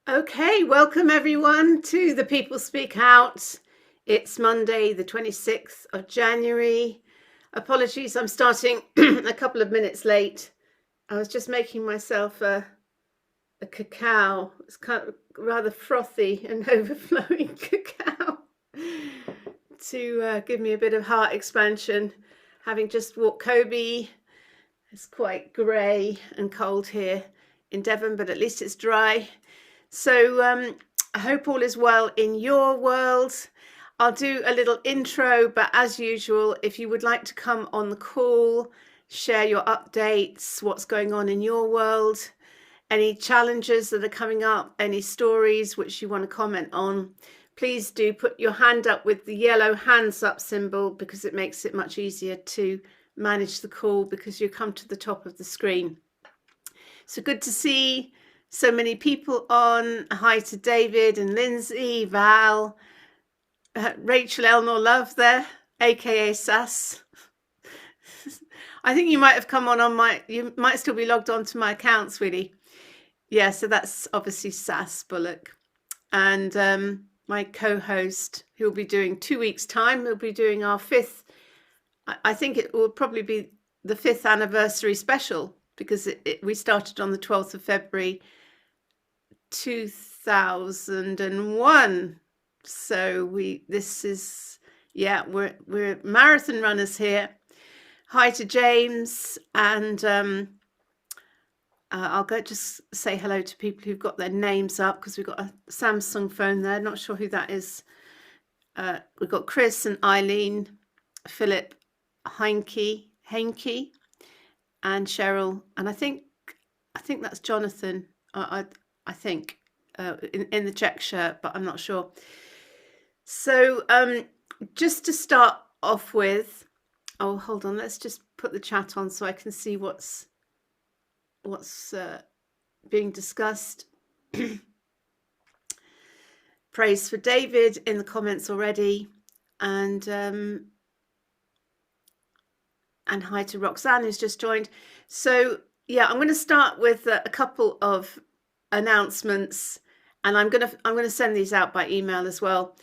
Okay, welcome everyone to the People Speak Out. It's Monday, the 26th of January. Apologies, I'm starting a couple of minutes late. I was just making myself a cacao. It's kind of rather frothy and overflowing cacao to give me a bit of heart expansion. Having just walked Kobe, it's quite grey and cold here in Devon, but at least it's dry. So I hope all is well in your world. I'll do a little intro, but as usual, if you would like to come on the call, share your updates, what's going on in your world, any challenges that are coming up, any stories which you want to comment on, please do put your hand up with the yellow hands up symbol, because it makes it much easier to manage the call because you come to the top of the screen. So good to see so many people on. Hi to David and Lindsay, Val, Rachel Elnor Love there, aka Sass. I think you might have come on you might still be logged on to my account, sweetie. Yeah, so that's obviously Sass Bullock. And my co-host, who will be doing 2 weeks' time, we'll be doing our fifth, I think it will probably be the 5th anniversary special, because we started on the 12th of February 2001. So we're marathon runners here. Hi to James, and I'll go just say hello to people who've got their names up, because we've got a Samsung phone there. Not sure who that is. We've got Chris and Eileen, Philip, Heinke, and Cheryl, and I think that's Jonathan. I think in the check shirt, but I'm not sure. So just to start off with, oh, hold on, let's just put the chat on so I can see what's being discussed. Praise for David in the comments already, and hi to Roxanne, who's just joined. So yeah, I'm going to start with a couple of announcements, and I'm going to send these out by email as well.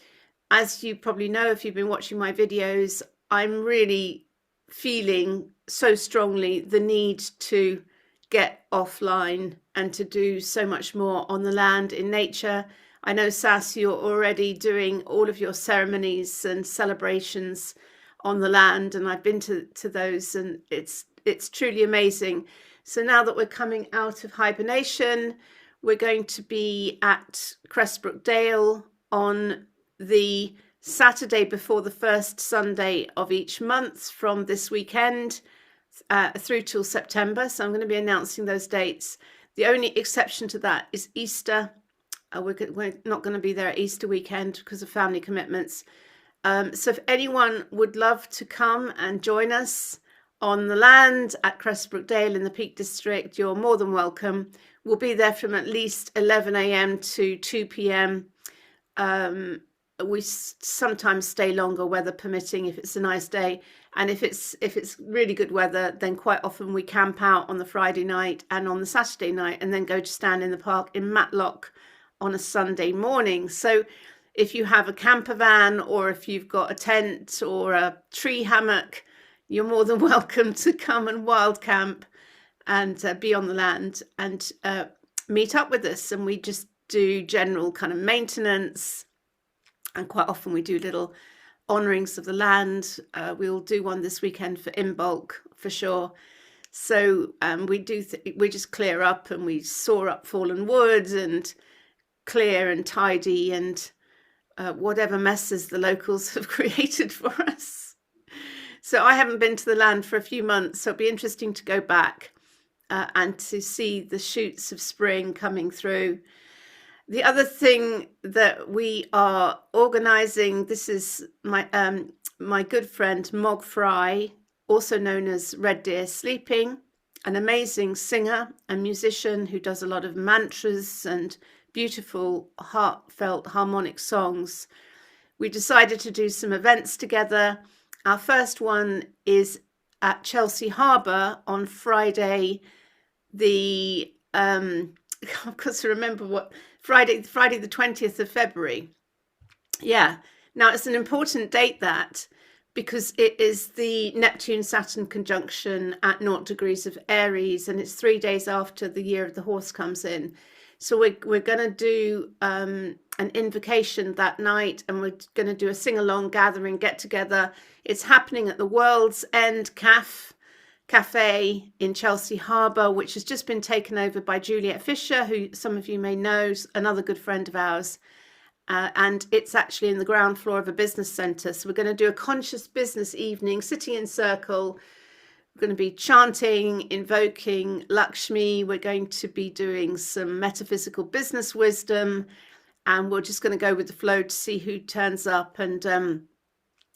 As you probably know, if you've been watching my videos, I'm really feeling so strongly the need to get offline and to do so much more on the land, in nature. I know, Sass, you're already doing all of your ceremonies and celebrations on the land, and I've been to those, and it's truly amazing. So now that we're coming out of hibernation, we're going to be at Crestbrook Dale on the Saturday before the first Sunday of each month from this weekend through till September. So I'm going to be announcing those dates. The only exception to that is Easter. We're not going to be there at Easter weekend because of family commitments. So if anyone would love to come and join us on the land at Crestbrook Dale in the Peak District, you're more than welcome. We'll be there from at least 11 a.m. to 2 p.m. We sometimes stay longer, weather permitting, if it's a nice day. And if it's really good weather, then quite often we camp out on the Friday night and on the Saturday night, and then go to stand in the park in Matlock on a Sunday morning. So if you have a camper van, or if you've got a tent or a tree hammock, you're more than welcome to come and wild camp and be on the land and meet up with us. And we just do general kind of maintenance, and quite often we do little honourings of the land. We'll do one this weekend for Imbolc for sure. So we just clear up, and we saw up fallen wood and clear and tidy and whatever messes the locals have created for us. So I haven't been to the land for a few months, so it'll be interesting to go back and to see the shoots of spring coming through. The other thing that we are organising, this is my good friend Mog Fry, also known as Red Deer Sleeping, an amazing singer and musician who does a lot of mantras and beautiful, heartfelt, harmonic songs. We decided to do some events together. Our first one is at Chelsea Harbour on Friday, the I've got to remember what Friday the 20th of February. Yeah. Now it's an important date, that, because it is the Neptune Saturn conjunction at 0 degrees of Aries, and it's 3 days after the year of the horse comes in. So we're going to do an invocation that night, and we're going to do a sing along gathering get together. It's happening at the World's End Cafe in Chelsea Harbour, which has just been taken over by Juliet Fisher, who some of you may know, another good friend of ours. And it's actually in the ground floor of a business centre. So we're going to do a conscious business evening, sitting in circle. We're going to be chanting, invoking Lakshmi. We're going to be doing some metaphysical business wisdom, and we're just going to go with the flow to see who turns up. And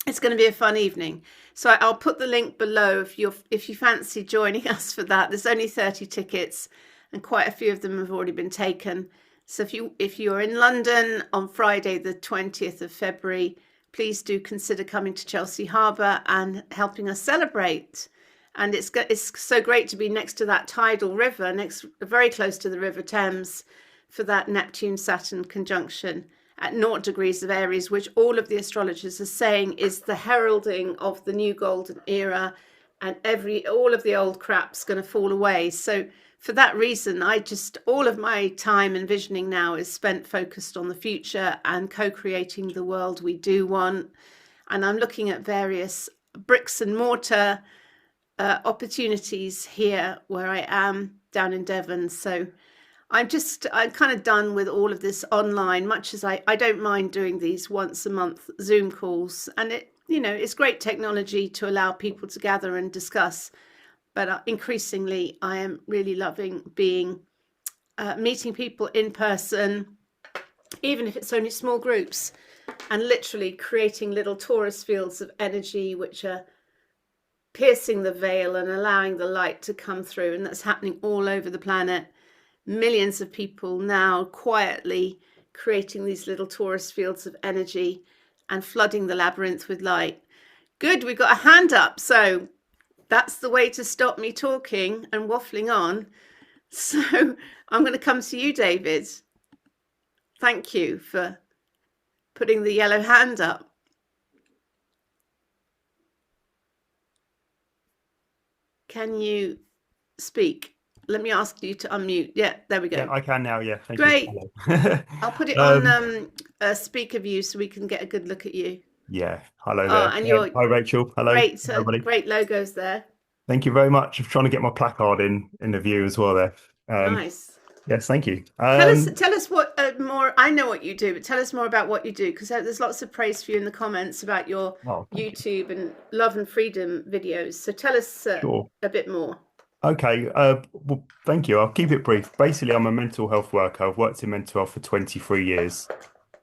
it's going to be a fun evening. So I'll put the link below if you fancy joining us for that. There's only 30 tickets, and quite a few of them have already been taken. So if you're in London on Friday the 20th of February, please do consider coming to Chelsea Harbour and helping us celebrate. And it's so great to be next to that tidal river, very close to the River Thames, for that Neptune Saturn conjunction at 0 degrees of Aries, which all of the astrologers are saying is the heralding of the new golden era, and all of the old crap's going to fall away. So for that reason, all of my time envisioning now is spent focused on the future and co-creating the world we do want. And I'm looking at various bricks and mortar opportunities here where I am down in Devon. So I'm kind of done with all of this online, much as I don't mind doing these once a month Zoom calls. And it's great technology to allow people to gather and discuss. But increasingly, I am really loving meeting people in person, even if it's only small groups, and literally creating little torus fields of energy which are piercing the veil and allowing the light to come through. And that's happening all over the planet. Millions of people now quietly creating these little torus fields of energy and flooding the labyrinth with light. Good, we've got a hand up. So that's the way to stop me talking and waffling on. So I'm going to come to you, David. Thank you for putting the yellow hand up. Can you speak? Let me ask you to unmute. Yeah, there we go. Yeah, I can now. Yeah, thank Great. you. I'll put it on speaker view so we can get a good look at you. Yeah, hello there. And hi, Rachel. Hello, everybody. Great logos there. Thank you very much. I'm trying to get my placard in the view as well there. Nice. Yes, thank you. Tell us what more. I know what you do, but tell us more about what you do, because there's lots of praise for you in the comments about your YouTube and love and freedom videos. So tell us a bit more. Okay. Well, thank you. I'll keep it brief. Basically, I'm a mental health worker. I've worked in mental health for 23 years.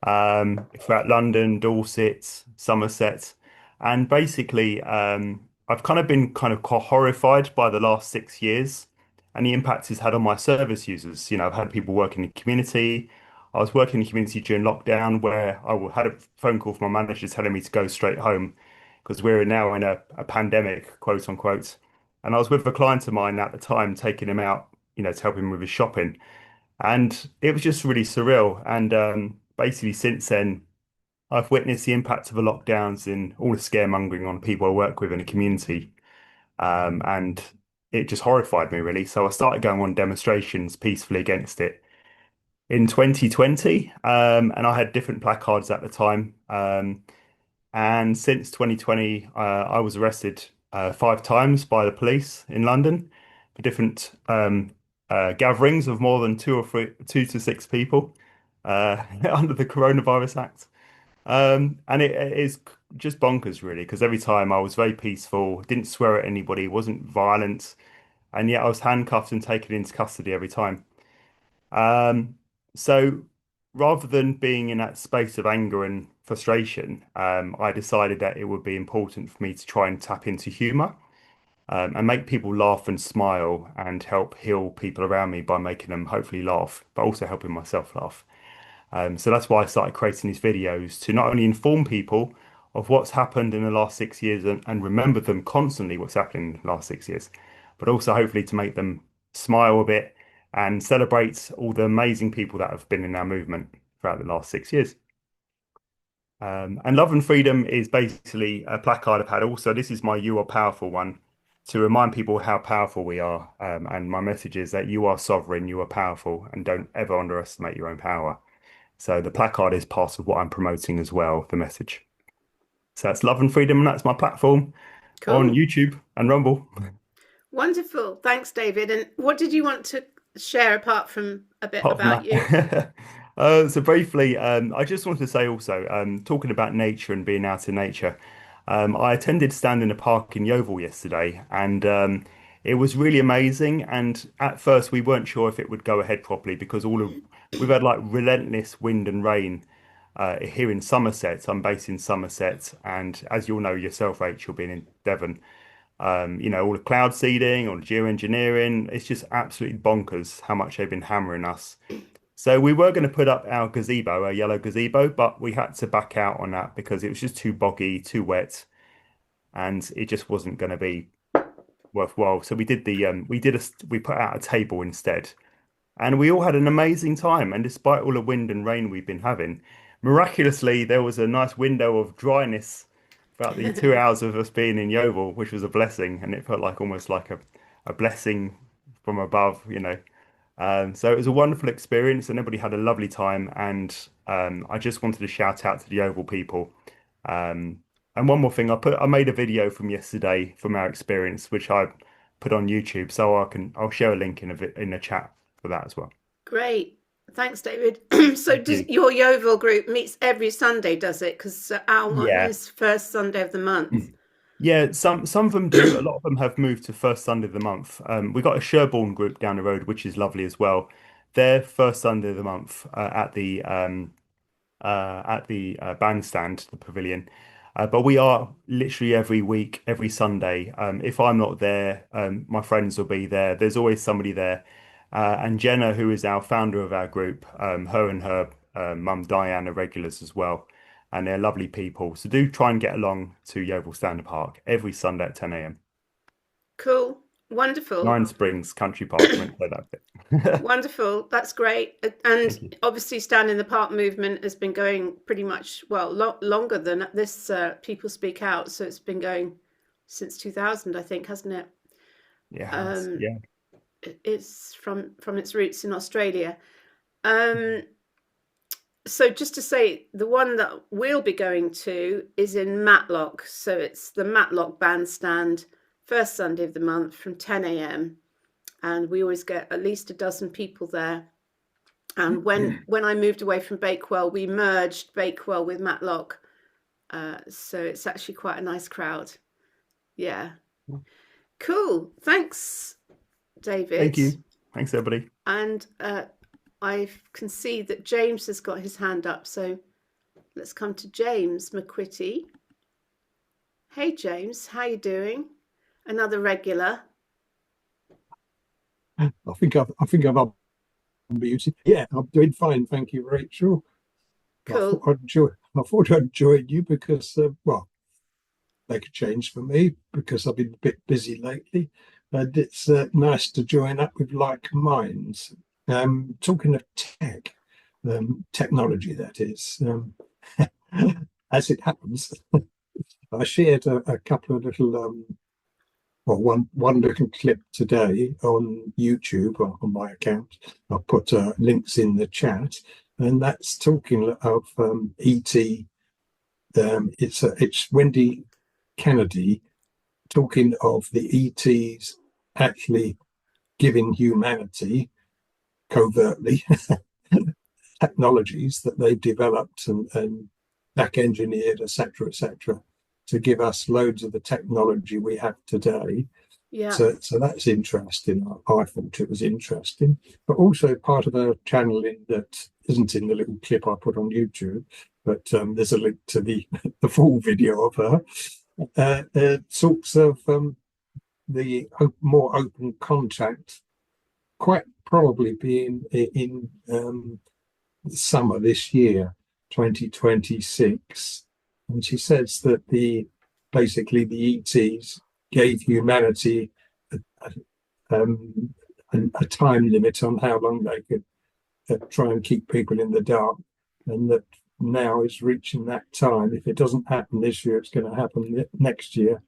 Throughout London, Dorset, Somerset, and basically, I've kind of been horrified by the last 6 years and the impact it's had on my service users. I've had people work in the community. I was working in the community during lockdown, where had a phone call from my manager telling me to go straight home because we're now in a pandemic, quote unquote. And I was with a client of mine at the time, taking him out, to help him with his shopping. And it was just really surreal. And basically, since then, I've witnessed the impact of the lockdowns in all the scaremongering on people I work with in the community. And it just horrified me, really. So I started going on demonstrations peacefully against it in 2020. And I had different placards at the time. And since 2020, I was arrested 5 times by the police in London for different gatherings of more than 2 to 6 people under the Coronavirus Act. And it is just bonkers, really, because every time I was very peaceful, didn't swear at anybody, wasn't violent, and yet I was handcuffed and taken into custody every time. So rather than being in that space of anger and frustration, I decided that it would be important for me to try and tap into humor, and make people laugh and smile and help heal people around me by making them hopefully laugh, but also helping myself laugh. So that's why I started creating these videos, to not only inform people of what's happened in the last 6 years and remember them constantly what's happened in the last 6 years, but also hopefully to make them smile a bit and celebrates all the amazing people that have been in our movement throughout the last 6 years. And Love and Freedom is basically a placard I've had also. This is my You Are Powerful one to remind people how powerful we are. And my message is that you are sovereign, you are powerful, and don't ever underestimate your own power. So the placard is part of what I'm promoting as well, the message. So that's Love and Freedom, and that's my platform on Cool. YouTube and Rumble. Wonderful. Thanks, David. And what did you want to share apart from a bit Apart from about you? that, so briefly, I just wanted to say also, talking about nature and being out in nature, I attended Stand in the Park in Yeovil yesterday, and it was really amazing. And at first, we weren't sure if it would go ahead properly because we've had like relentless wind and rain here in Somerset. I'm based in Somerset, and as you'll know yourself, Rachel, being in Devon. All the cloud seeding or geoengineering, it's just absolutely bonkers how much they've been hammering us. So we were going to put up our gazebo, a yellow gazebo, but we had to back out on that because it was just too boggy, too wet, and it just wasn't going to be worthwhile. So we put out a table instead, and we all had an amazing time. And despite all the wind and rain we've been having, miraculously there was a nice window of dryness throughout the 2 hours of us being in Yeovil, which was a blessing, and it felt like almost like a blessing from above. So it was a wonderful experience, and everybody had a lovely time. And I just wanted to shout out to the Yeovil people. Um, and one more thing, I made a video from yesterday from our experience, which I put on YouTube, so I'll share a link in the chat for that as well. Great. Thanks, David. So Thank does you. your Yeovil group meets every Sunday, does it? Because our one Yeah. is first Sunday of the month. Yeah, some of them do. A lot of them have moved to first Sunday of the month. We got a Sherborne group down the road, which is lovely as well. They're first Sunday of the month at the bandstand, the pavilion. But we are literally every week, every Sunday. If I'm not there, my friends will be there. There's always somebody there. And Jenna, who is our founder of our group, her and her mum Diane are regulars as well. And they're lovely people. So do try and get along to Yeovil Standard Park every Sunday at 10 a.m. Cool. Wonderful. Nine Springs Country Park. I meant to say that bit. Wonderful. That's great. Thank And you. obviously, Stand in the Park movement has been going pretty much, well, longer than this People Speak Out. So it's been going since 2000, I think, hasn't it? Yeah, Um, yeah. it's from its roots in Australia. Um, so just to say, the one that we'll be going to is in Matlock. So it's the Matlock Bandstand, first Sunday of the month from 10 a.m. And we always get at least a dozen people there. And when I moved away from Bakewell, we merged Bakewell with Matlock. So it's actually quite a nice crowd. Yeah. Cool. Thanks, Thank David. you. Thanks, everybody. And I can see that James has got his hand up. So let's come to James McQuitty. Hey, James, how you doing? Another regular. I think I've unmuted. Yeah, I'm doing fine, thank you, Rachel. Cool. I thought I'd join you because, well, make a change for me because I've been a bit busy lately, and it's nice to join up with like minds. Talking of technology, that is. As it happens, I shared a couple of little one little clip today on YouTube on my account. I'll put links in the chat, and that's talking of ET. It's Wendy Kennedy talking of the ETs actually giving humanity covertly technologies that they've developed and back engineered, etc., to give us loads of the technology we have today. Yeah. So that's interesting. I thought it was interesting, but also part of her channeling that isn't in the little clip I put on YouTube, but there's a link to the full video of her. Sorts of the more open contact, quite probably being in summer this year, 2026. And she says that basically the ETs gave humanity a time limit on how long they could try and keep people in the dark, and that now is reaching that time. If it doesn't happen this year, it's going to happen next year.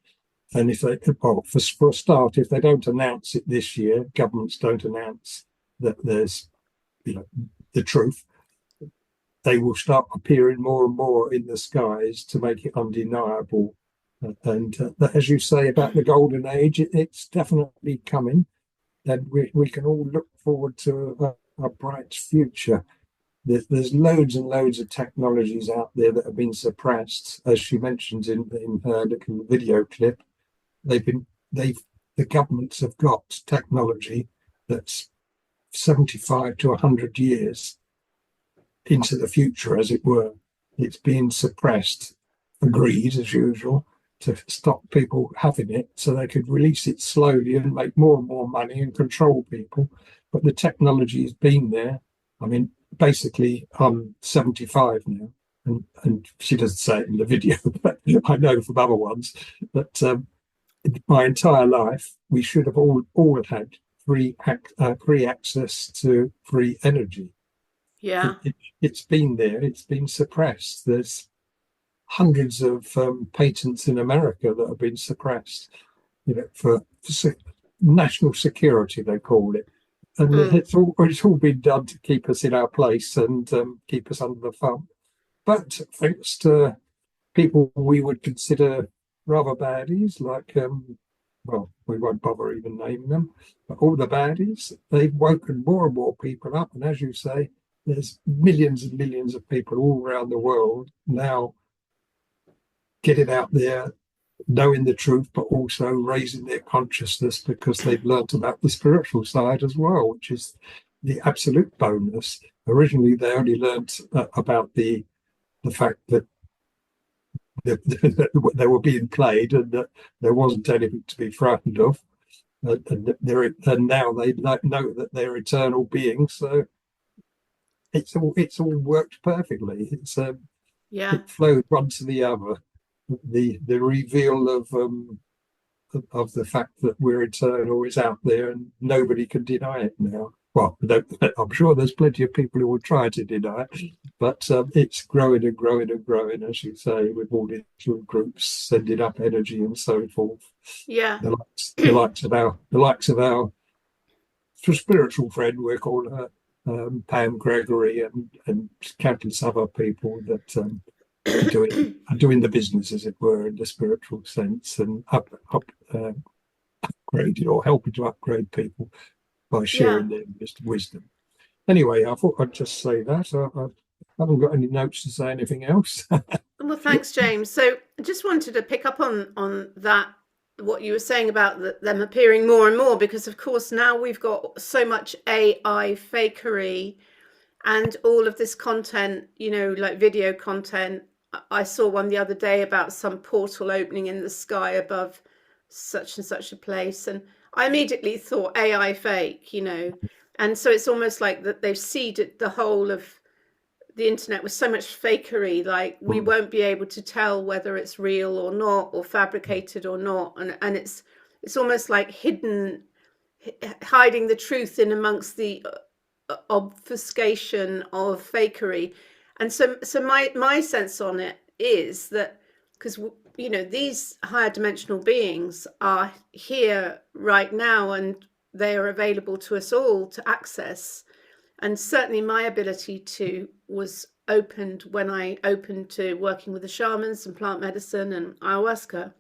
And if they, well, for a start, if they don't announce it this year, governments don't announce that there's, the truth, they will start appearing more and more in the skies to make it undeniable. And as you say about the golden age, it's definitely coming, and we can all look forward to a bright future. There's loads and loads of technologies out there that have been suppressed, as she mentions in her little video clip. The governments have got technology that's 75 to 100 years into the future, as it were. It's being suppressed, agreed as usual, to stop people having it so they could release it slowly and make more and more money and control people. But the technology has been there. I mean, basically, I'm 75 now, and she doesn't say it in the video, but I know from other ones that my entire life we should have all had free access to free energy. Yeah. It's been there. It's been suppressed. There's hundreds of patents in America that have been suppressed, for national security, they call it. And it's all been done to keep us in our place and keep us under the thumb. But thanks to people we would consider rather baddies, like, well, we won't bother even naming them, but all the baddies, they've woken more and more people up. And as you say, there's millions and millions of people all around the world now getting out there, knowing the truth, but also raising their consciousness because they've learnt about the spiritual side as well, which is the absolute bonus. Originally, they only learnt about the fact that they were being played and that there wasn't anything to be frightened of. And now they know that they're eternal beings. So it's all worked perfectly. It flowed one to the other. The reveal of the fact that we're eternal is out there, and nobody can deny it now. Well, I'm sure there's plenty of people who will try to deny it, but it's growing and growing and growing, as you say, with all these little groups sending up energy and so forth. Yeah, the likes of our spiritual friend, we'll call her Pam Gregory, and countless other people that are doing the business, as it were, in the spiritual sense, and upgrading or helping to upgrade people by sharing their wisdom. Anyway, I thought I'd just say that. I haven't got any notes to say anything else. Well, thanks, James. So I just wanted to pick up on that, what you were saying about them appearing more and more, because of course now we've got so much AI fakery and all of this content, like video content. I saw one the other day about some portal opening in the sky above such and such a place, and I immediately thought AI fake, and so it's almost like that they've seeded the whole of the internet with so much fakery, like we won't be able to tell whether it's real or not, or fabricated or not, and it's almost like hiding the truth in amongst the obfuscation of fakery. And so my sense on it is that, because these higher dimensional beings are here right now, and they are available to us all to access. And certainly my ability to was opened when I opened to working with the shamans and plant medicine and ayahuasca.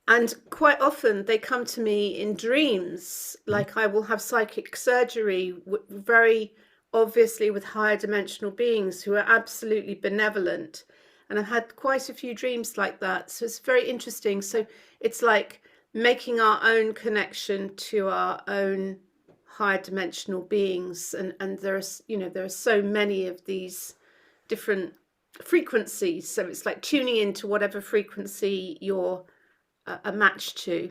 And quite often they come to me in dreams, like I will have psychic surgery, very obviously with higher dimensional beings who are absolutely benevolent. And I've had quite a few dreams like that. So it's very interesting. So it's like making our own connection to our own higher dimensional beings. And there are so many of these different frequencies. So it's like tuning into whatever frequency you're a match to.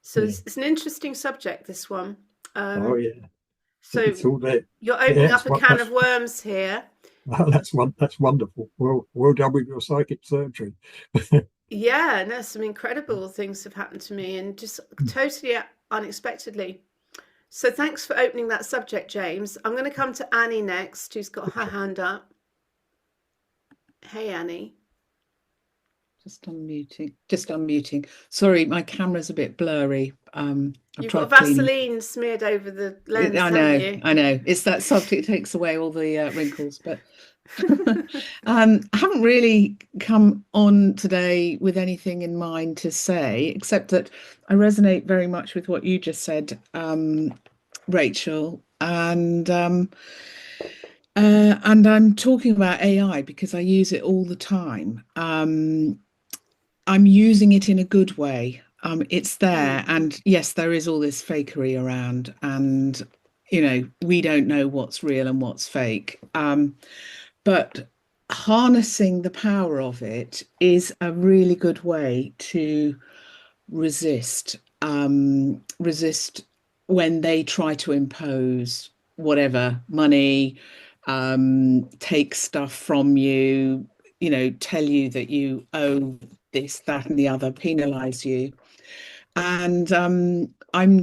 So it's an interesting subject, this one. Oh, yeah. So it's all there. You're opening up a can of worms here. That's wonderful. Well done with your psychic surgery. Yeah, no, some incredible things have happened to me, and just totally unexpectedly. So thanks for opening that subject, James. I'm going to come to Annie next, who's got her hand up. Hey, Annie. Just unmuting. Sorry, my camera's a bit blurry. You've got Vaseline smeared over the lens, haven't you? I know. It's that soft, it takes away all the wrinkles, but I haven't really come on today with anything in mind to say, except that I resonate very much with what you just said, Rachel, and I'm talking about AI because I use it all the time. I'm using it in a good way. It's there, and yes, there is all this fakery around, and we don't know what's real and what's fake. But harnessing the power of it is a really good way to resist when they try to impose whatever money, take stuff from you, tell you that you owe this, that, and the other, penalize you. And I'm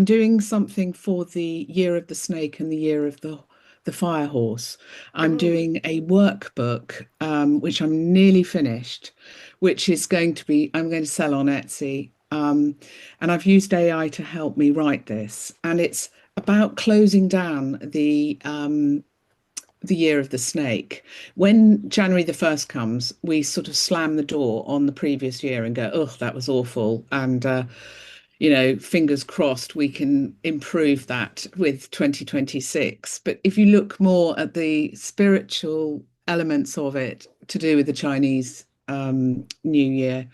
doing something for the Year of the Snake and the Year of the Fire Horse. I'm doing a workbook, which I'm nearly finished, which is I'm going to sell on Etsy. And I've used AI to help me write this. And it's about closing down the Year of the Snake. When January the 1st comes, we sort of slam the door on the previous year and go, oh, that was awful. And, fingers crossed we can improve that with 2026. But if you look more at the spiritual elements of it to do with the Chinese New Year,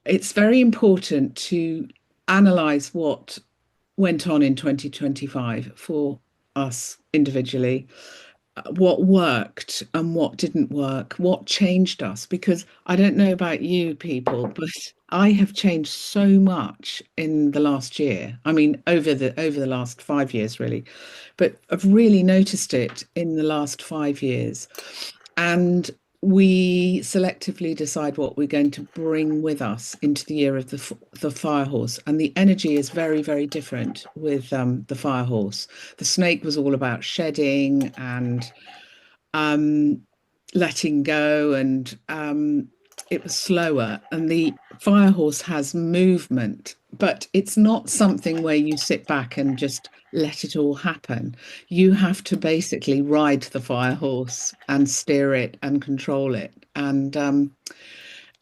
it's very important to analyze what went on in 2025 for us individually, what worked and what didn't work, what changed us, because I don't know about you people, but I have changed so much in the last year. I mean, over the last 5 years, really, but I've really noticed it in the last 5 years. And we selectively decide what we're going to bring with us into the Year of the Fire Horse. And the energy is very, very different with the Fire Horse. The Snake was all about shedding and letting go, and it was slower. And the Fire Horse has movement, but it's not something where you sit back and just let it all happen. You have to basically ride the Fire Horse and steer it and control it. And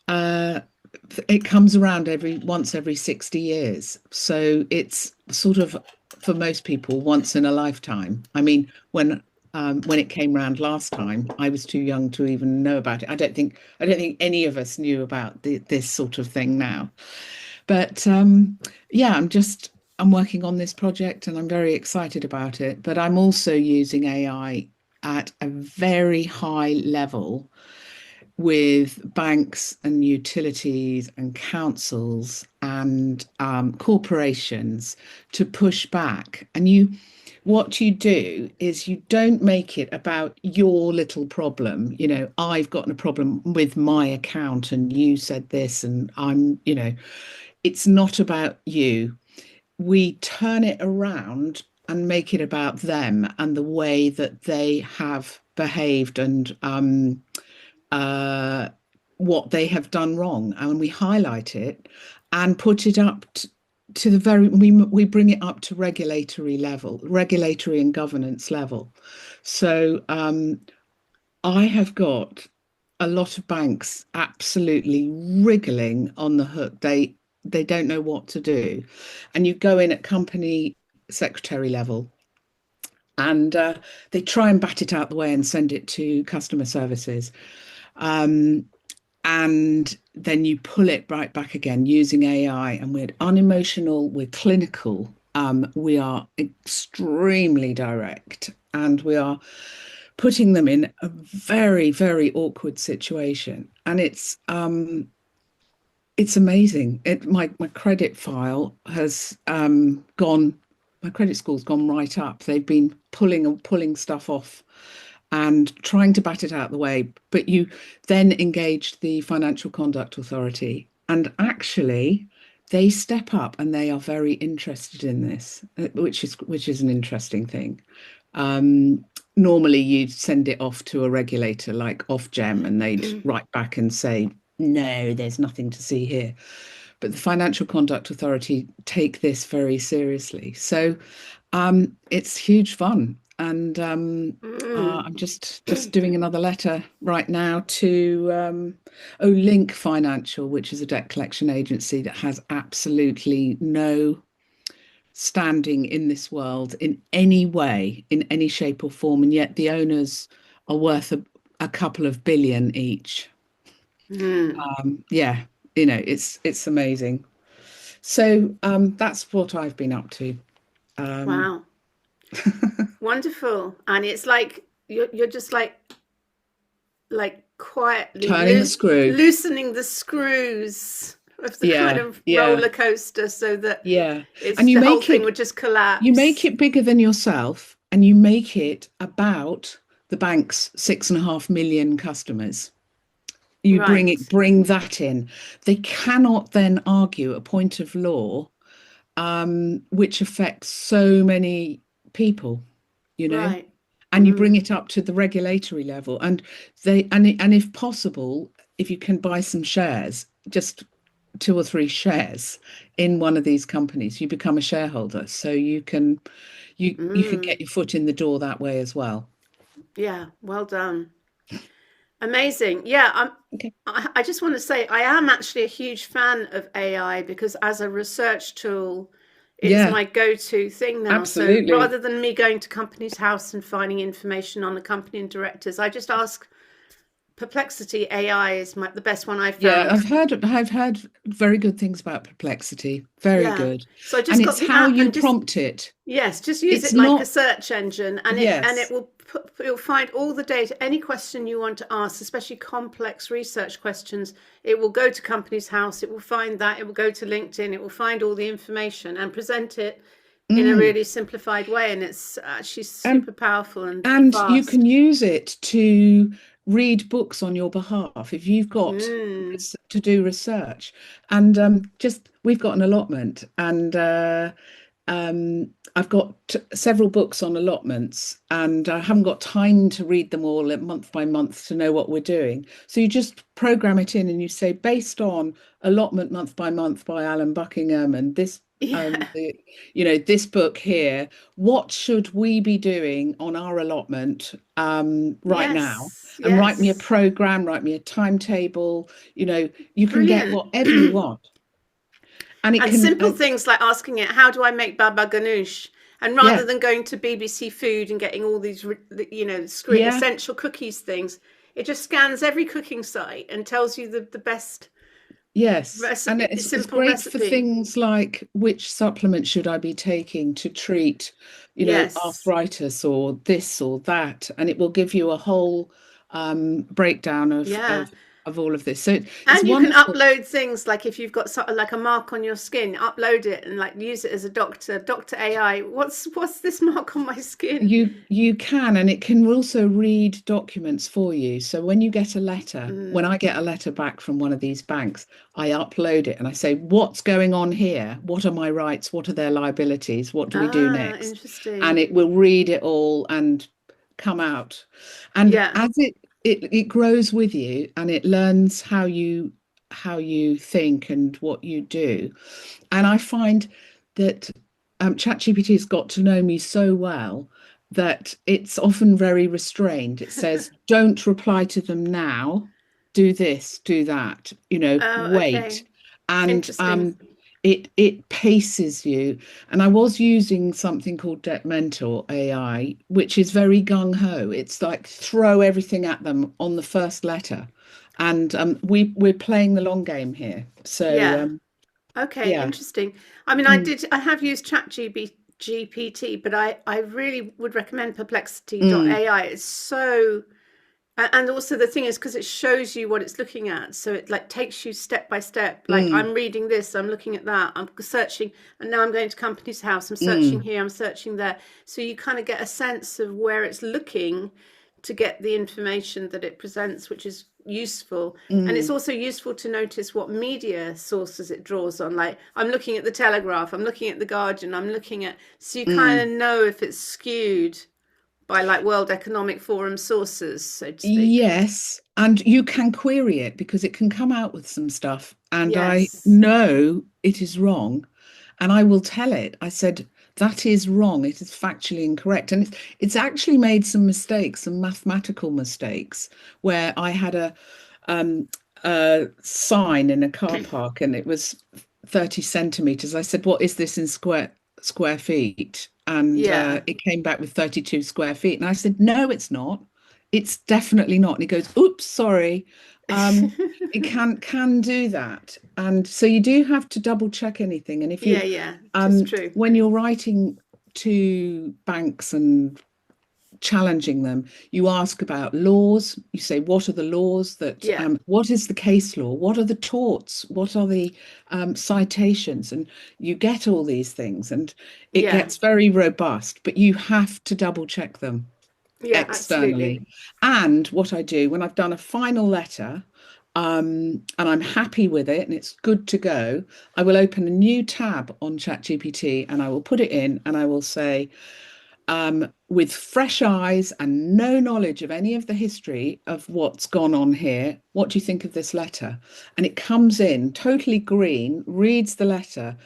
it comes around once every 60 years. So it's sort of, for most people, once in a lifetime. I mean, when it came round last time, I was too young to even know about it. I don't think any of us knew about this sort of thing now. But I'm working on this project and I'm very excited about it. But I'm also using AI at a very high level with banks and utilities and councils and corporations to push back. And what you do is you don't make it about your little problem. I've gotten a problem with my account and you said this and it's not about you. We turn it around and make it about them and the way that they have behaved and what they have done wrong. And we highlight it and put it up we bring it up to regulatory and governance level. So I have got a lot of banks absolutely wriggling on the hook. They don't know what to do. And you go in at company secretary level and they try and bat it out the way and send it to customer services. And then you pull it right back again using AI, and we're unemotional, we're clinical, we are extremely direct, and we are putting them in a very, very awkward situation. And it's amazing. My credit file has gone, my credit score's gone right up. They've been pulling stuff off and trying to bat it out the way, but you then engage the Financial Conduct Authority. And actually, they step up and they are very interested in this, which is an interesting thing. Normally you'd send it off to a regulator like Ofgem, and they'd write back and say, no, there's nothing to see here. But the Financial Conduct Authority take this very seriously. So it's huge fun. And I'm just doing another letter right now to Link Financial, which is a debt collection agency that has absolutely no standing in this world in any way, in any shape or form, and yet the owners are worth a couple of billion each. Yeah, it's amazing. So that's what I've been up to. Wow. Wonderful. And it's like you're just like quietly turning the screw, loosening the screws of the kind of roller coaster, so that and you the make whole thing would just collapse. You make it bigger than yourself, and you make it about the bank's 6.5 million customers. You bring that in. They cannot then argue a point of law which affects so many people, and you bring it up to the regulatory level, and if possible, if you can buy some shares, just 2 or 3 shares in one of these companies, you become a shareholder, so you can get your foot in the door that way as well. Yeah, well done. Amazing. Yeah, I just want to say I am actually a huge fan of AI, because as a research tool, it's my go-to thing now. Absolutely. So rather than me going to Companies House and finding information on the company and directors, I just ask Perplexity. AI is the best one I've found. Yeah, I've heard very good things about Perplexity. Very good. So I just got it's how you prompt it. Yes, just use it like a search engine, and you'll find all the data. Any question you want to ask, especially complex research questions, it will go to Companies House. It will find that. It will go to LinkedIn. It will find all the information and present it in a really simplified way. And it's actually super powerful and fast. You can use it to read books on your behalf if you've got to do research. And we've got an allotment, and I've got several books on allotments, and I haven't got time to read them all month by month to know what we're doing. So you just program it in, and you say, based on allotment month by month by Alan Buckingham and this this book here, what should we be doing on our allotment right now? And write me a program, write me a timetable. You can get whatever you want. And simple things like asking it, how do I make baba ganoush? And rather than going to BBC Food and getting all these, essential cookies things, it just scans every cooking site and tells you the best. Yes, recipe, and it's great for things like, which supplement should I be taking to treat, arthritis or this or that, and it will give you a whole breakdown of all of this. So and you can upload things like, if you've got like a mark on your skin, upload it and use it as a Dr. AI. What's this mark on my skin? You can, and it can also read documents for you. So when you get a letter, when I get a letter back from one of these banks, I upload it and I say, what's going on here? What are my rights? What are their liabilities? What do we do next? Interesting. And it will read it all and come out. And as it grows with you, and it learns how you think and what you do. And I find that ChatGPT has got to know me so well that it's often very restrained. It says, don't reply to them now, do this, do that, wait. Okay. And it paces you. And I was using something called Debt Mentor AI, which is very gung-ho. It's like throw everything at them on the first letter. And we're playing the long game here. So interesting. I mean, I have used ChatGPT, but I really would recommend Perplexity.ai. It's so. And also the thing is, because it shows you what it's looking at, so it takes you step by step. I'm reading this, I'm looking at that, I'm searching, and now I'm going to Companies House, I'm searching here, I'm searching there. So you kind of get a sense of where it's looking to get the information that it presents, which is useful. And it's also useful to notice what media sources it draws on. Like I'm looking at the Telegraph, I'm looking at the Guardian, I'm looking at, so you kind of know if it's skewed by like World Economic Forum sources, so to speak. Yes, and you can query it because it can come out with some stuff, and I Yes. know it is wrong, and I will tell it. I said that is wrong. It is factually incorrect, and it's actually made some mistakes, some mathematical mistakes, where I had a sign in a car park, and it was 30 centimeters. I said, "What is this in square feet?" And Yeah. it came back with 32 square feet. And I said, "No, it's not. It's definitely not." And he goes, "Oops, sorry." It can do that. And so you do have to double check anything. And if you Yeah, it's true. when you're writing to banks and challenging them, you ask about laws. You say, what are the laws that, Yeah. what is the case law? What are the torts? What are the citations? And you get all these things, and it Yeah. gets very robust, but you have to double check them Yeah, externally. absolutely. And what I do when I've done a final letter, and I'm happy with it and it's good to go, I will open a new tab on ChatGPT and I will put it in and I will say, with fresh eyes and no knowledge of any of the history of what's gone on here, what do you think of this letter? And it comes in totally green, reads the letter,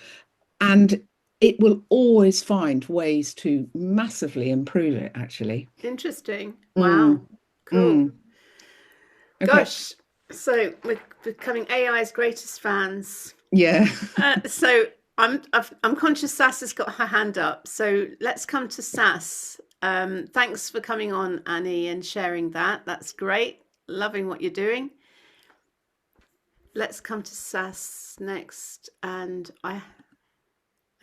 and it will always find ways to massively improve it, actually. Interesting. Mm, Wow. Cool. mm. Okay. Gosh. So we're becoming AI's greatest fans. Yeah. So I'm conscious Sass has got her hand up. So let's come to Sass. Thanks for coming on, Annie, and sharing that. That's great. Loving what you're doing. Let's come to Sass next, and I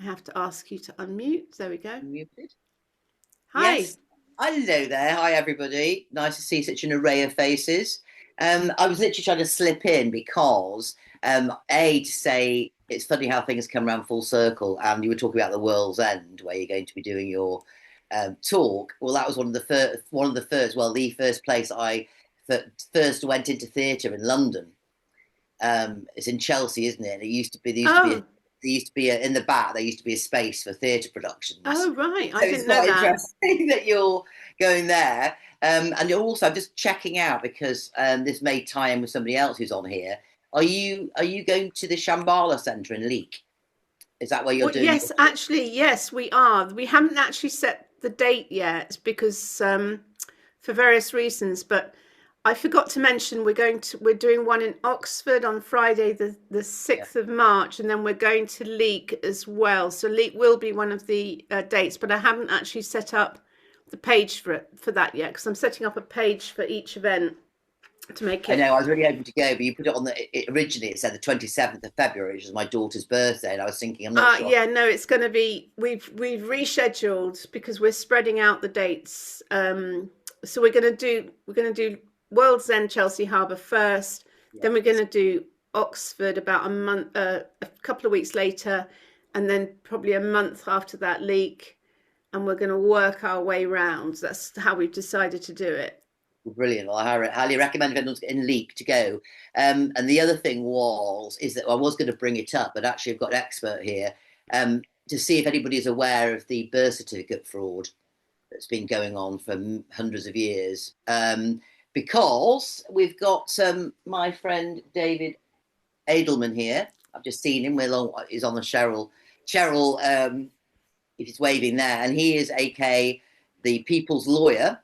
have to ask you to unmute. There we go. Muted. Hi. Yes. Hello there. Hi, everybody. Nice to see such an array of faces. I was literally trying to slip in because, to say it's funny how things come around full circle. And you were talking about the World's End, where you're going to be doing your talk. Well, that was the first place I first went into theatre in London. It's in Chelsea, isn't it? And it used to be in the back. There used to be a space for theatre productions. Oh, right. So I didn't know it's that. quite interesting that you're going there. And you're also just checking out because this may tie in with somebody else who's on here. Are you going to the Shambhala Centre in Leek? Is that where you're doing? Yes, actually, yes, we are. We haven't actually set the date yet because for various reasons, but I forgot to mention we're doing one in Oxford on Friday the 6th of March, and then we're going to Leek as well. So Leek will be one of the dates, but I haven't actually set up the page for that yet because I'm setting up a page for each event to make it. I know I was really hoping to go, but you put it on originally it said the 27th of February, which is my daughter's birthday, and I was thinking I'm not sure. Yeah, no, it's going to be we've rescheduled because we're spreading out the dates. So we're going to do World's End Chelsea Harbour first, then we're going to do Oxford about a couple of weeks later, and then probably a month after that Leek, and we're going to work our way round. That's how we've decided to do it. Brilliant. Well, I highly recommend if anyone's in Leek to go. And the other thing is that I was going to bring it up, but actually I've got an expert here to see if anybody's aware of the birth certificate fraud that's been going on for hundreds of years. Because we've got my friend David Edelman here. I've just seen him. He's on the Cheryl, if he's waving there. And he is AK, the people's lawyer.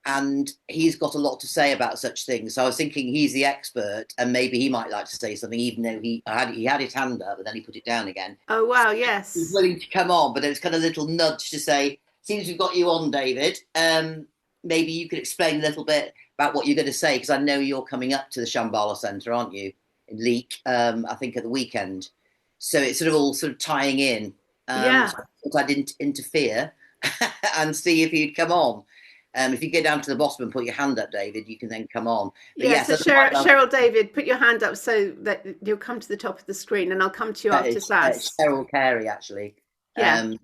And he's got a lot to say about such things. So I was thinking he's the expert and maybe he might like to say something, even though he had his hand up, but then he put it down again. Oh, wow, yes. He's willing to come on, but it's kind of a little nudge to say, seems we've got you on, David. Maybe you could explain a little bit about what you're going to say, because I know you're coming up to the Shambhala Centre, aren't you, in Leek, I think at the weekend. So it's all tying in. So I didn't interfere and see if you'd come on. If you get down to the bottom and put your hand up, David, you can then come on. But so Cheryl, David, put your hand up so that you'll come to the top of the screen, and I'll come to you after Sass. Cheryl Carey, actually. Yeah.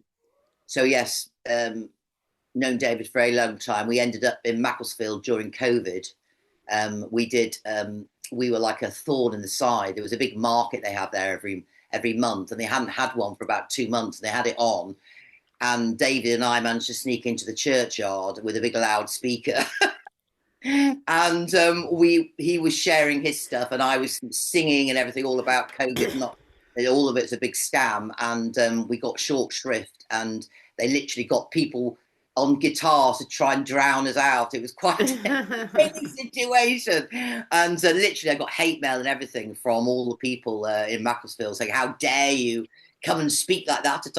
So yes, known David for a long time. We ended up in Macclesfield during COVID, we did. We were like a thorn in the side. There was a big market they have there every month, and they hadn't had one for about 2 months. And they had it on, and David and I managed to sneak into the churchyard with a big loudspeaker. And he was sharing his stuff, and I was singing and everything all about COVID. Not all of it's a big scam, and we got short shrift, and they literally got people on guitars to try and drown us out. It was quite a crazy situation, and literally I got hate mail and everything from all the people in Macclesfield saying, "How dare you come and speak like that at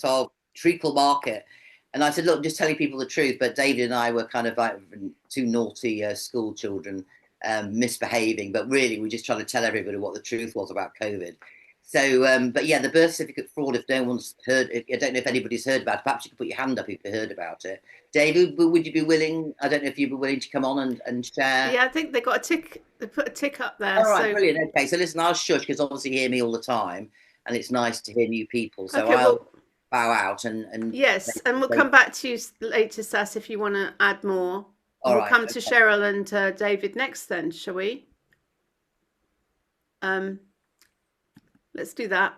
our treacle market?" And I said, "Look, I'm just telling people the truth." But David and I were kind of like 2 naughty school children misbehaving. But really, we're just trying to tell everybody what the truth was about COVID. So, but yeah, the birth certificate fraud, if no one's heard, I don't know if anybody's heard about it. Perhaps you could put your hand up if you heard about it. David, would you be willing? I don't know if you'd be willing to come on and share. Yeah, I think they got a tick. They put a tick up there. All right, so... brilliant. Okay, so listen, I'll shush because obviously you hear me all the time, and it's nice to hear new people. So Okay, I'll bow out and yes, and we'll come back to you later, Sass, if you want to add more. All We'll right, come to okay. Cheryl and David next then, shall we? Let's do that.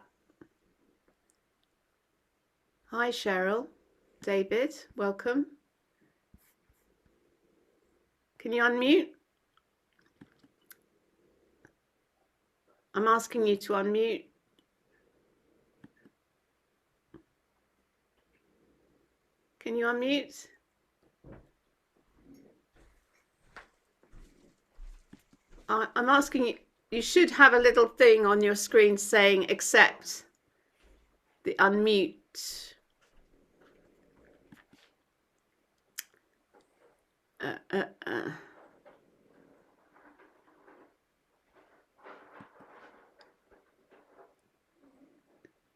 Hi, Cheryl. David, welcome. Can you unmute? I'm asking you to unmute. Can you unmute? I'm asking you, you should have a little thing on your screen saying accept the unmute.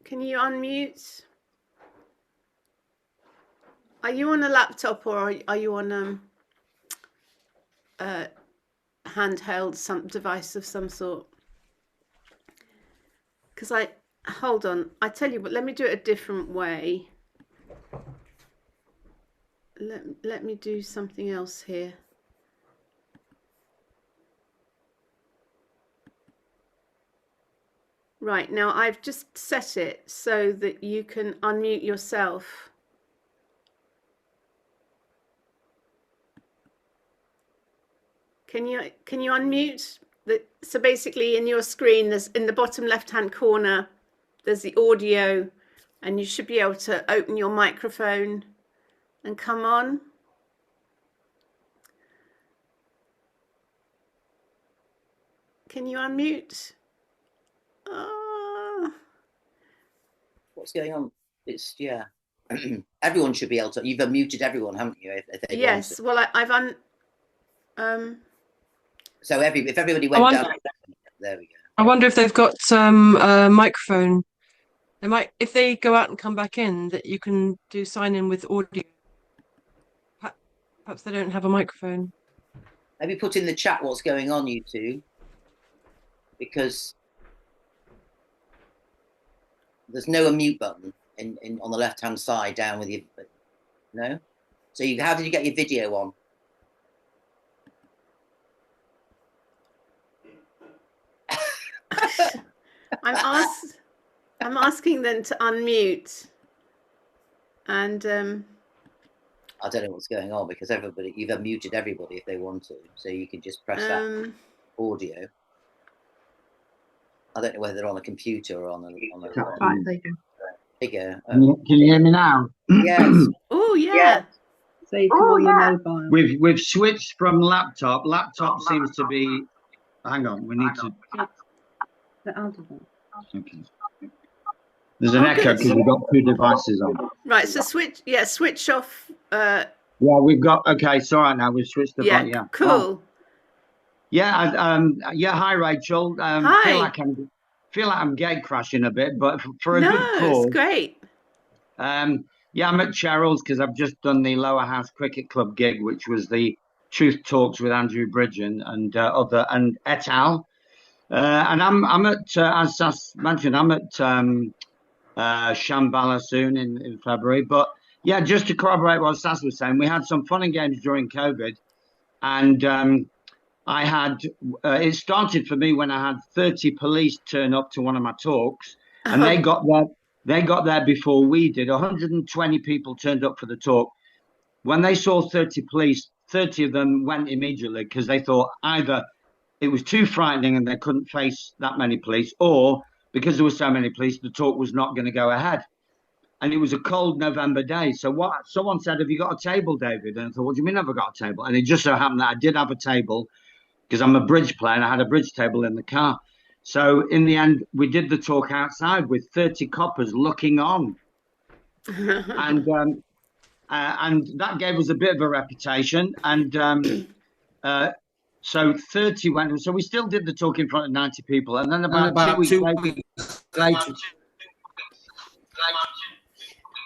Can you unmute? Are you on a laptop or are you on handheld, some device of some sort? Because hold on, I tell you what, let me do it a different way. Let me do something else here. Right, now I've just set it so that you can unmute yourself. Can you unmute? So basically in your screen, there's in the bottom left-hand corner, there's the audio, and you should be able to open your microphone and come on. Can you unmute? What's going on? It's everyone should be able to. You've unmuted everyone, haven't you? If they yes. Well, I've So if everybody went down, there we go. I wonder if they've got a microphone. They might, if they go out and come back in, that you can do sign in with audio. Perhaps they don't have a microphone. Maybe put in the chat what's going on, you two, because there's no unmute button in on the left-hand side down with you. No? So how did you get your video on? I'm asking them to unmute, and I don't know what's going on because you've unmuted everybody if they want to, so you can just press that audio. I don't know whether they're on a computer or on a. There you go. Can you hear me now? Yes. Oh yeah. So you can on your mobile. We've switched from laptop. Laptop seems to be. Hang on, we need to. Okay. There's an echo because we've got 2 devices on. Right. So switch off. Yeah, we've got. Okay, it's all right now. We've switched the. Yeah. Cool. Oh. Yeah. Hi, Rachel. Hi. Feel like I'm gate crashing a bit, but for a good cause. It's great. Yeah, I'm at Cheryl's because I've just done the Lower House Cricket Club gig, which was the Truth Talks with Andrew Bridgen and et al. And I'm at, as Sass mentioned, I'm at Shambhala soon in February. But yeah, just to corroborate what Sass was saying, we had some fun and games during COVID, and I had it started for me when I had 30 police turn up to one of my talks, and they got there. They got there before we did. 120 people turned up for the talk. When they saw 30 police, 30 of them went immediately because they thought either it was too frightening and they couldn't face that many police, or because there were so many police, the talk was not going to go ahead. And it was a cold November day. So someone said, "Have you got a table, David?" And I thought, "What do you mean I've got a table?" And it just so happened that I did have a table because I'm a bridge player and I had a bridge table in the car. So in the end, we did the talk outside with 30 coppers looking on. And that gave us a bit of a reputation. And so 30 went. So we still did the talk in front of 90 people. And then about 2 weeks later.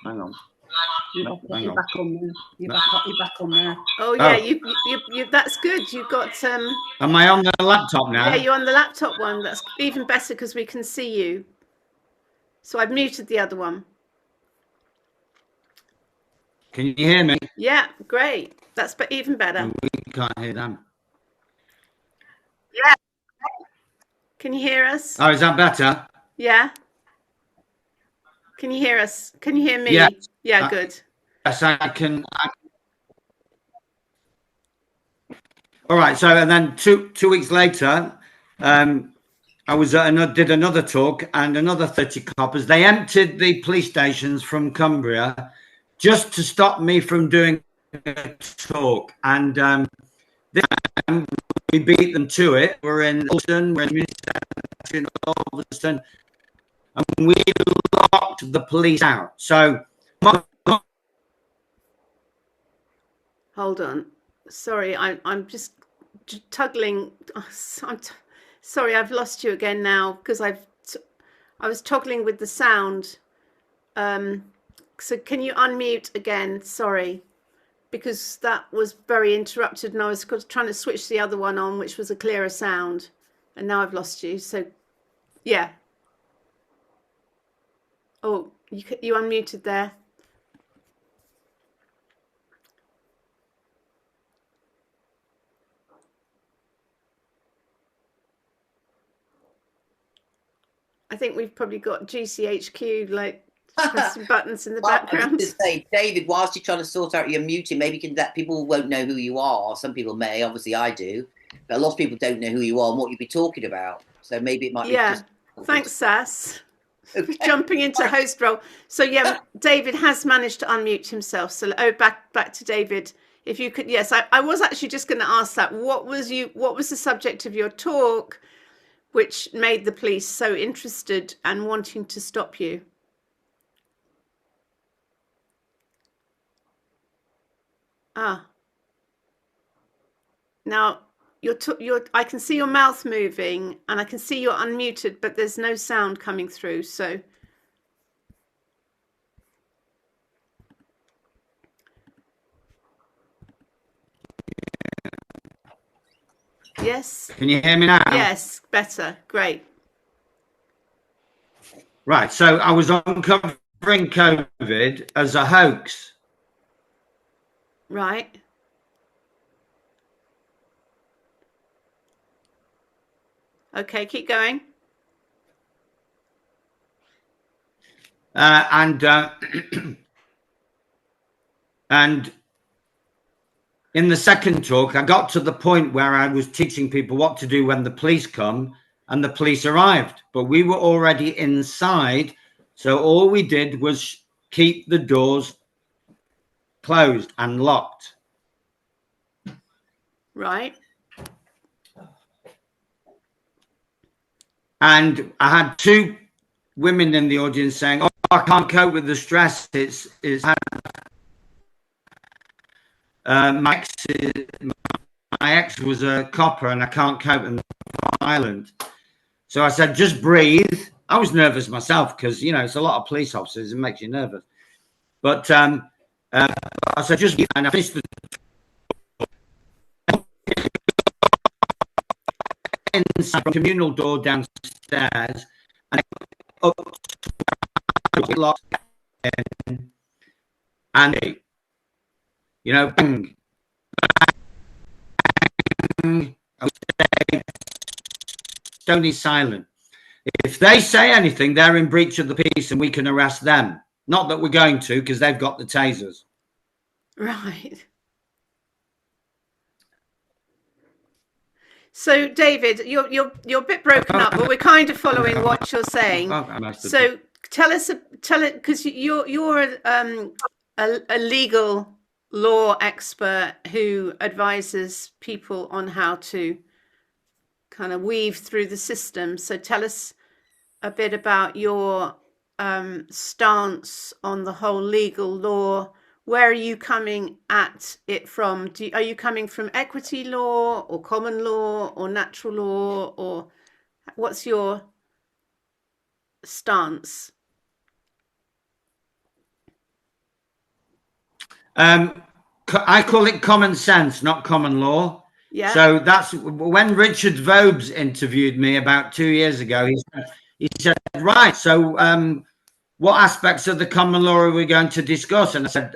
Hang on. You're back on there. You're back on there. Oh yeah, you that's good. You've got Am I on the laptop now? yeah, you're on the laptop one. That's even better because we can see you. So I've muted the other one. Can you hear me? Yeah, great. That's even better. We can't hear them. Yeah. Can you hear us? Oh, is that better? Yeah. Can you hear us? Can you hear me? Yeah. Yeah, good. Yes, I can. All right. So, and then two weeks later, I was did another talk, and another 30 coppers. They emptied the police stations from Cumbria just to stop me from doing a talk. And this time we beat them to it. We're in Ulston, we're in Ulston, and we locked the police out. So. Hold on. Sorry, I'm just toggling. Sorry, I've lost you again now because I was toggling with the sound. So can you unmute again? Sorry, because that was very interrupted, and I was trying to switch the other one on, which was a clearer sound, and now I've lost you. So, yeah. Oh, you unmuted there. I think we've probably got GCHQ like pressing buttons in the background. I was just say, David, whilst you're trying to sort out your muting, maybe you can let people won't know who you are. Some people may, obviously I do, but a lot of people don't know who you are and what you'd be talking about. So maybe it might be just... Thanks, Sass. Okay. Jumping into host role. So yeah, David has managed to unmute himself. So back to David. If you could, yes, I was actually just going to ask that. What was the subject of your talk, which made the police so interested and wanting to stop you? Now I can see your mouth moving and I can see you're unmuted, but there's no sound coming through. So yes. Can you hear me now? Yes, better. Great. Right. So I was uncovering COVID as a hoax. Right. Okay, keep going. And in the second talk, I got to the point where I was teaching people what to do when the police come, and the police arrived. But we were already inside, so all we did was keep the doors closed and locked. Right. And I had two women in the audience saying, "Oh, I can't cope with the stress. My ex was a copper and I can't cope and violent." So I said, "Just breathe." I was nervous myself because, you know, it's a lot of police officers. It makes you nervous. But I said, "Just breathe." And I finished the inside communal door downstairs and up to locked in, and you know, bang, bang, I would stay stony silent. If they say anything, they're in breach of the peace and we can arrest them. Not that we're going to, because they've got the tasers. Right. So, David, you're a bit broken up, but we're kind of following what you're saying. So, tell it, because you're a legal law expert who advises people on how to kind of weave through the system. So, tell us a bit about your stance on the whole legal law. Where are you coming at it from? Are you coming from equity law or common law or natural law, or what's your stance? I call it common sense, not common law. Yeah. So that's when Richard Vobes interviewed me about 2 years ago. He said, right, so what aspects of the common law are we going to discuss? And I said,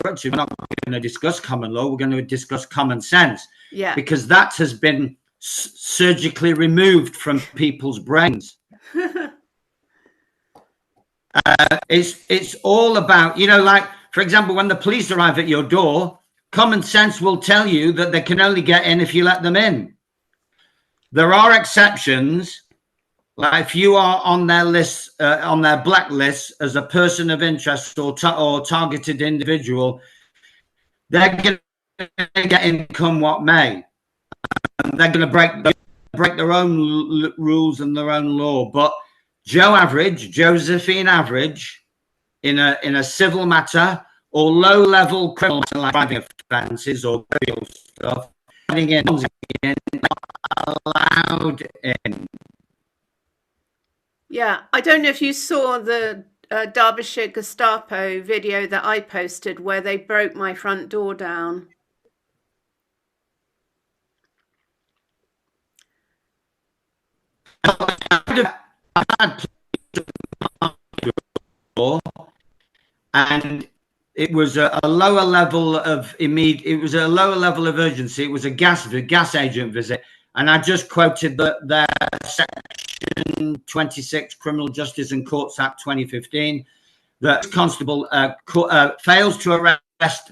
Richard, we're not going to discuss common law. We're going to discuss common sense. Yeah. Because that has been surgically removed from people's brains. It's all about, like, for example, when the police arrive at your door, common sense will tell you that they can only get in if you let them in. There are exceptions. Like if you are on their list, on their blacklist as a person of interest or targeted individual, they're going to get in come what may. And they're going to break their own rules and their own law. But Josephine Average, in a civil matter or low-level criminal matter like driving offences or burial stuff, getting in, not allowed in. Yeah, I don't know if you saw the Derbyshire Gestapo video that I posted where they broke my front door down. And it was a lower level of it was a lower level of urgency. It was a gas agent visit, and I just quoted their section 26 Criminal Justice and Courts Act 2015 that constable fails to arrest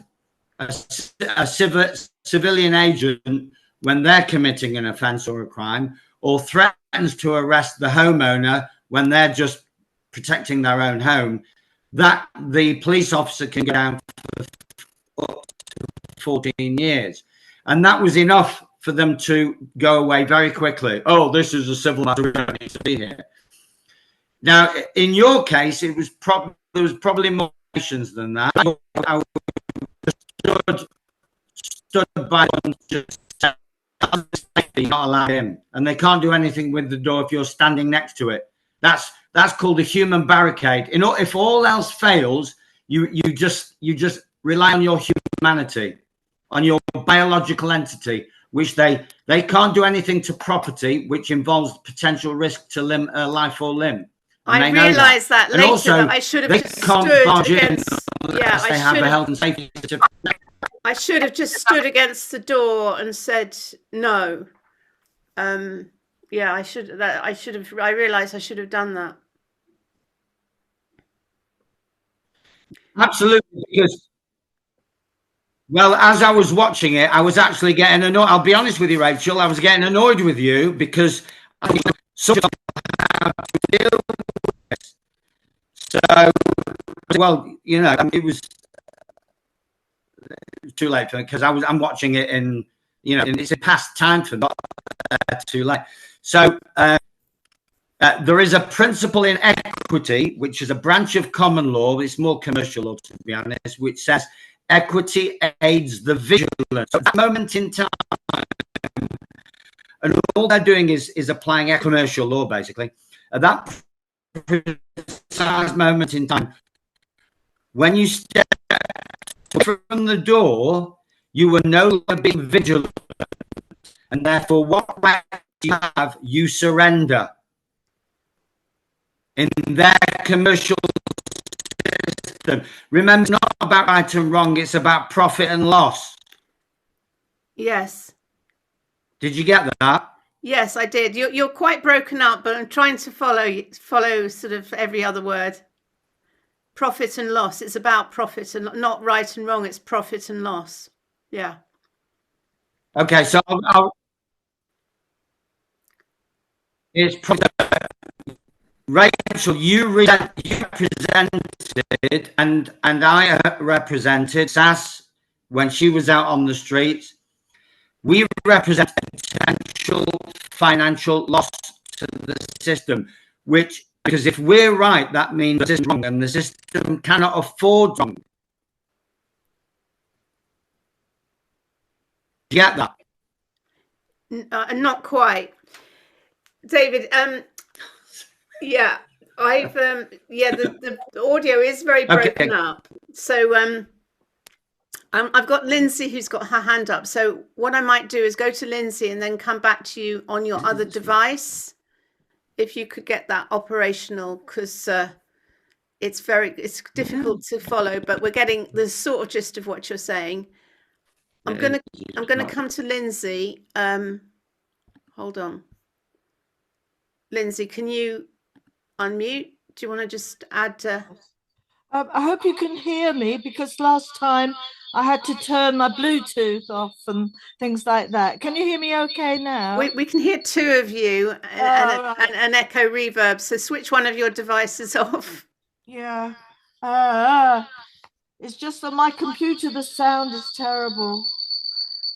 a civilian agent when they're committing an offence or a crime, or threatens to arrest the homeowner when they're just protecting their own home, that the police officer can go down for up to 14 years. And that was enough for them to go away very quickly. Oh, this is a civil matter, we don't need to be here. Now, in your case, there was probably more nations than that. I stood by and just said, not allowed in, and they can't do anything with the door if you're standing next to it. That's called a human barricade. If all else fails, you just rely on your humanity, on your biological entity, which they can't do anything to property, which involves potential risk to life or limb. I realised that later. Also, that I should have just stood against. Yeah, I should have just stood against the door and said no. Yeah, I should have. I realised I should have done that. Absolutely, because, well, as I was watching it, I was actually getting annoyed. I'll be honest with you, Rachel. I was getting annoyed with you because I didn't know how to deal with this. So, well, it was too late for me because I'm watching it in, it's a past time for me. Too late. So there is a principle in equity, which is a branch of common law. It's more commercial law, to be honest, which says equity aids the vigilance. At that moment in time, and all they're doing is applying commercial law, basically. At that precise moment in time, when you step from the door, you were no longer being vigilant. And therefore, what right do you have? You surrender. In their commercial system. Remember, it's not about right and wrong, it's about profit and loss. Yes. Did you get that? Yes, I did. You're quite broken up, but I'm trying to follow sort of every other word. Profit and loss. It's about profit and not right and wrong. It's profit and loss. Yeah. Okay, so it's Rachel. You represented, and I represented SAS when she was out on the streets. We represent potential financial loss to the system, which, because if we're right, that means the system is wrong, and the system cannot afford wrong. Do you get that? Not quite, David. Yeah, the audio is very broken up. So I've got Lindsay who's got her hand up. So what I might do is go to Lindsay and then come back to you on your other device, if you could get that operational, because it's difficult to follow, but we're getting the sort of gist of what you're saying. I'm gonna come to Lindsay. Hold on. Lindsay, can you unmute? Do you want to just add I hope you can hear me, because last time I had to turn my Bluetooth off and things like that. Can you hear me okay now? We can hear two of you and an echo reverb. So switch one of your devices off. Yeah. It's just on my computer, the sound is terrible.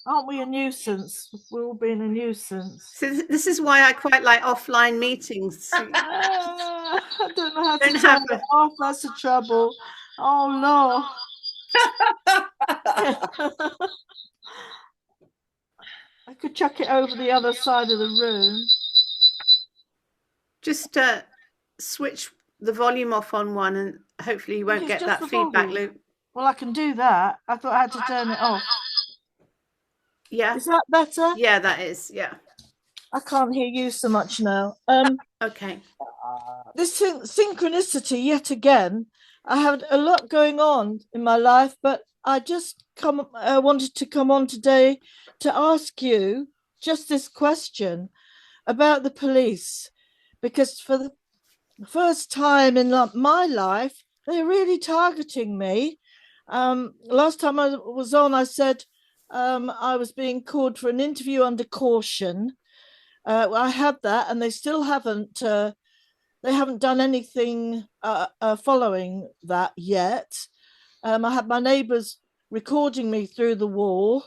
Aren't we a nuisance? We're all being a nuisance. So this is why I quite like offline meetings. I don't know how to turn it off. That's the trouble. Oh, no. I could chuck it over the other side of the room. Just switch the volume off on one, and hopefully you won't get that feedback loop. Well, I can do that. I thought I had to turn it off. Yeah. Is that better? Yeah, that is. Yeah. I can't hear you so much now. Okay. This synchronicity, yet again, I had a lot going on in my life, but I just wanted to come on today to ask you just this question about the police, because for the first time in my life, they're really targeting me. Last time I was on, I said I was being called for an interview under caution. I had that, and they still haven't. They haven't done anything following that yet. I had my neighbours recording me through the wall.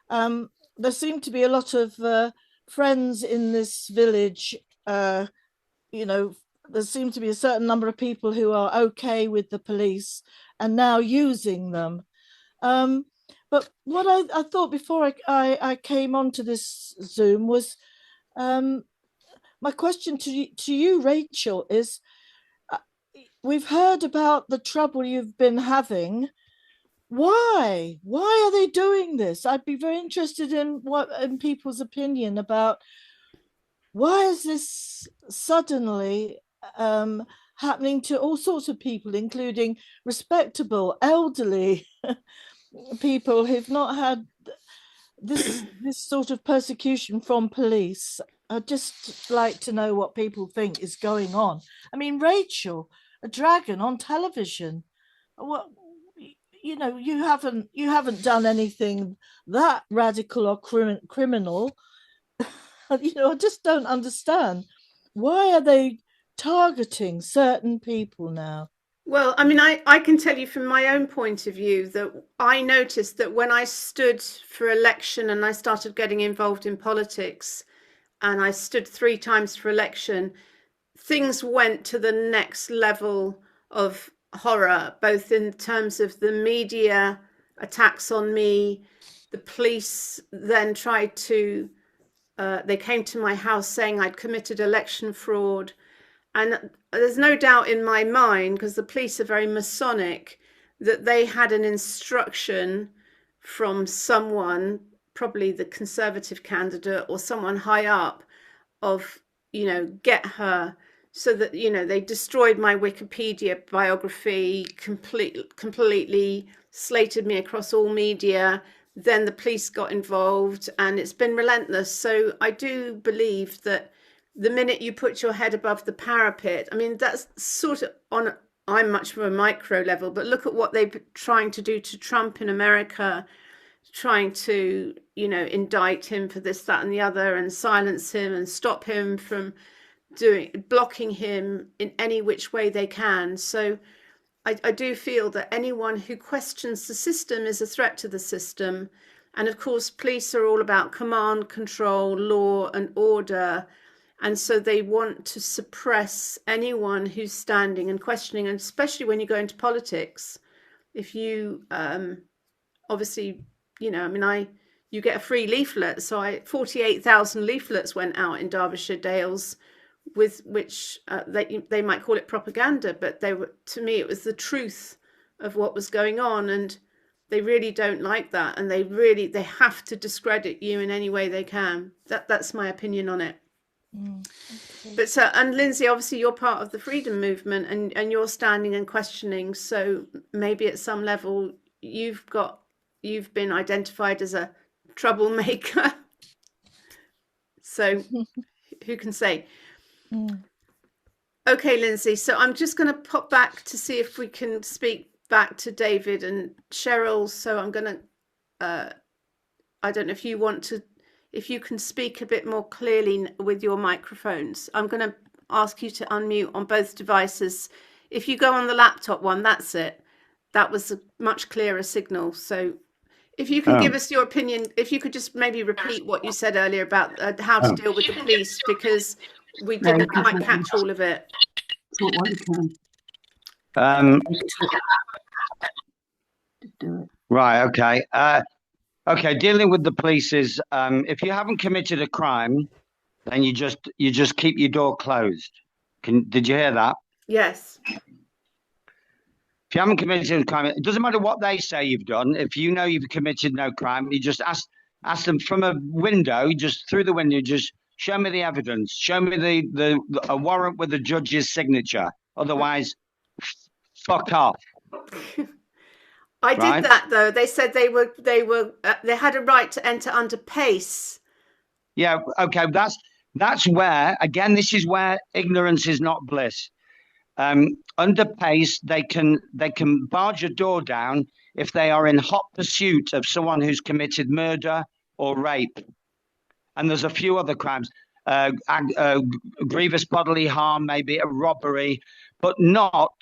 There seem to be a lot of friends in this village. There seems to be a certain number of people who are okay with the police and now using them. But what I thought before I came onto this Zoom was, my question to you, Rachel, is we've heard about the trouble you've been having. Why are they doing this? I'd be very interested in people's opinion about why is this suddenly happening to all sorts of people, including respectable, elderly people who've not had this sort of persecution from police. I'd just like to know what people think is going on. I mean, Rachel, a dragon on television. What, you haven't done anything that radical or criminal. I just don't understand. Why are they targeting certain people now? Well, I mean, I can tell you from my own point of view that I noticed that when I stood for election and I started getting involved in politics, and I stood 3 times for election, things went to the next level of horror, both in terms of the media attacks on me. The police then tried to, they came to my house saying I'd committed election fraud. And there's no doubt in my mind, because the police are very Masonic, that they had an instruction from someone, probably the Conservative candidate or someone high up, of, get her, so that, they destroyed my Wikipedia biography, completely slated me across all media. then the police got involved, and it's been relentless. So I do believe that the minute you put your head above the parapet, I mean, that's sort of on, I'm much from a micro level, but look at what they're trying to do to Trump in America, trying to, you know, indict him for this, that, and the other, and silence him and stop him from blocking him in any which way they can. So I do feel that anyone who questions the system is a threat to the system. And of course, police are all about command, control, law and order. And so they want to suppress anyone who's standing and questioning, and especially when you go into politics. If you obviously, you know, I mean, you get a free leaflet. So 48,000 leaflets went out in Derbyshire Dales, with which they might call it propaganda, but they were, to me, it was the truth of what was going on. And they really don't like that, and they have to discredit you in any way they can. That's my opinion on it. Okay. But so, and Lindsay, obviously you're part of the freedom movement, and you're standing and questioning, so maybe at some level you've been identified as a troublemaker. So who can say? Okay, Lindsay, so I'm just going to pop back to see if we can speak back to David and Cheryl. So I'm going to I don't know if you want to, if you can speak a bit more clearly with your microphones. I'm going to ask you to unmute on both devices. If you go on the laptop one, that's it. That was a much clearer signal. So if you can give us your opinion, if you could just maybe repeat what you said earlier about how to deal with the police, because we didn't quite catch all of it. Right, okay. Okay, dealing with the police is if you haven't committed a crime, then you just keep your door closed. Did you hear that? Yes. If you haven't committed a crime, it doesn't matter what they say you've done. If you know you've committed no crime, you just ask them from a window, just through the window, just show me the evidence, show me a warrant with the judge's signature. Otherwise, fuck off. I did that though. They said they had a right to enter under PACE. Yeah, okay. That's where, again, this is where ignorance is not bliss. Under PACE, they can barge a door down if they are in hot pursuit of someone who's committed murder or rape. And there's a few other crimes, grievous bodily harm, maybe a robbery, but not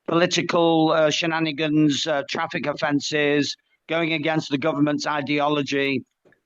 political shenanigans, traffic offences, going against the government's ideology.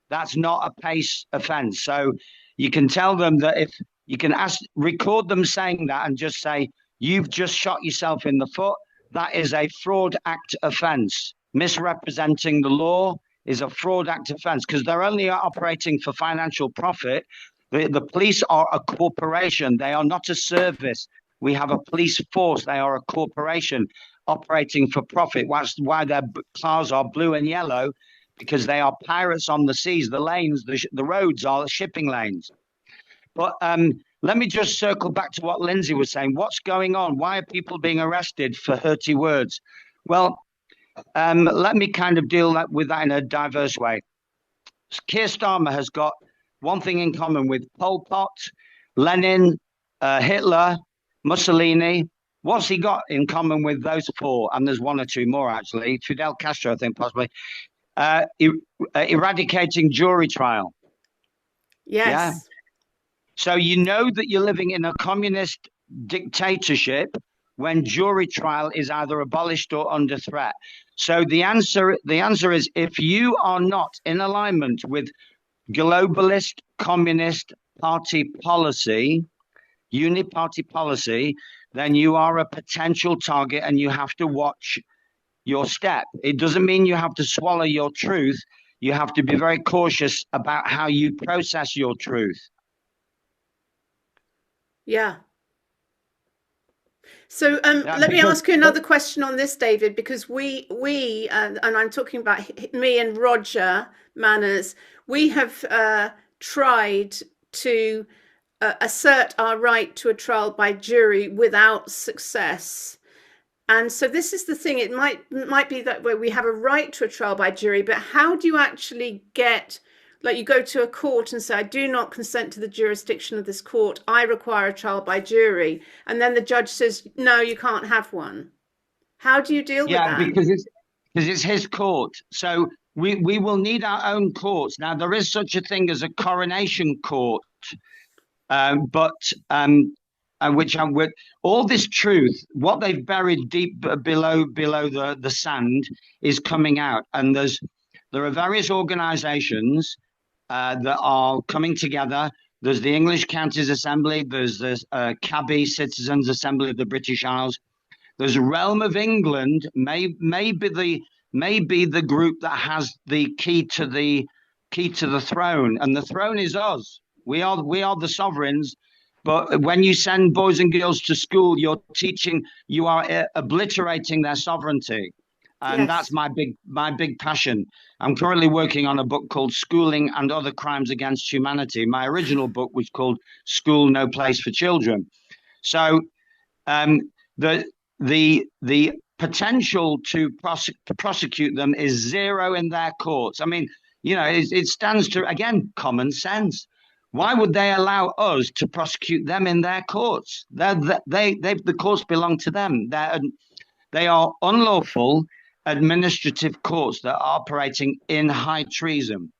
That's not a PACE offence. So you can tell them that if you can record them saying that and just say, you've just shot yourself in the foot. That is a fraud act offence. Misrepresenting the law is a fraud act offence because they're only operating for financial profit. The police are a corporation. They are not a service. We have a police force. They are a corporation operating for profit. That's why their cars are blue and yellow, because they are pirates on the seas. The lanes, the roads are shipping lanes. But let me just circle back to what Lindsay was saying. What's going on? Why are people being arrested for hurty words? Well, let me kind of deal with that in a diverse way. Keir Starmer has got one thing in common with Pol Pot, Lenin, Hitler, Mussolini. What's he got in common with those four? And there's one or two more, actually. Fidel Castro, I think, possibly. Eradicating jury trial. Yes. Yeah? So you know that you're living in a communist dictatorship when jury trial is either abolished or under threat. So the answer is, if you are not in alignment with globalist communist party policy, uniparty policy, then you are a potential target and you have to watch your step. It doesn't mean you have to swallow your truth. You have to be very cautious about how you process your truth. Yeah. So let me ask you another question on this, David, because we and I'm talking about me and Roger Manners, we have tried to assert our right to a trial by jury without success. And so this is the thing. It might be that where we have a right to a trial by jury, but how do you actually get, like, you go to a court and say, I do not consent to the jurisdiction of this court. I require a trial by jury. And then the judge says, no, you can't have one. How do you deal with that? Yeah, because it's his court. So we will need our own courts. Now, there is such a thing as a coronation court, which with all this truth, what they've buried deep below the sand is coming out. And there are various organizations that are coming together. There's the English Counties Assembly. There's the CABI, Citizens Assembly of the British Isles. There's Realm of England, may be the group that has the key to the throne, and the throne is us. We are the sovereigns. But when you send boys and girls to school, you are obliterating their sovereignty. And that's my big passion. I'm currently working on a book called Schooling and Other Crimes Against Humanity. My original book was called School, No Place for Children. So the potential to prosecute them is zero in their courts. I mean, it stands to, again, common sense. Why would they allow us to prosecute them in their courts? The courts belong to them. They are unlawful administrative courts that are operating in high treason.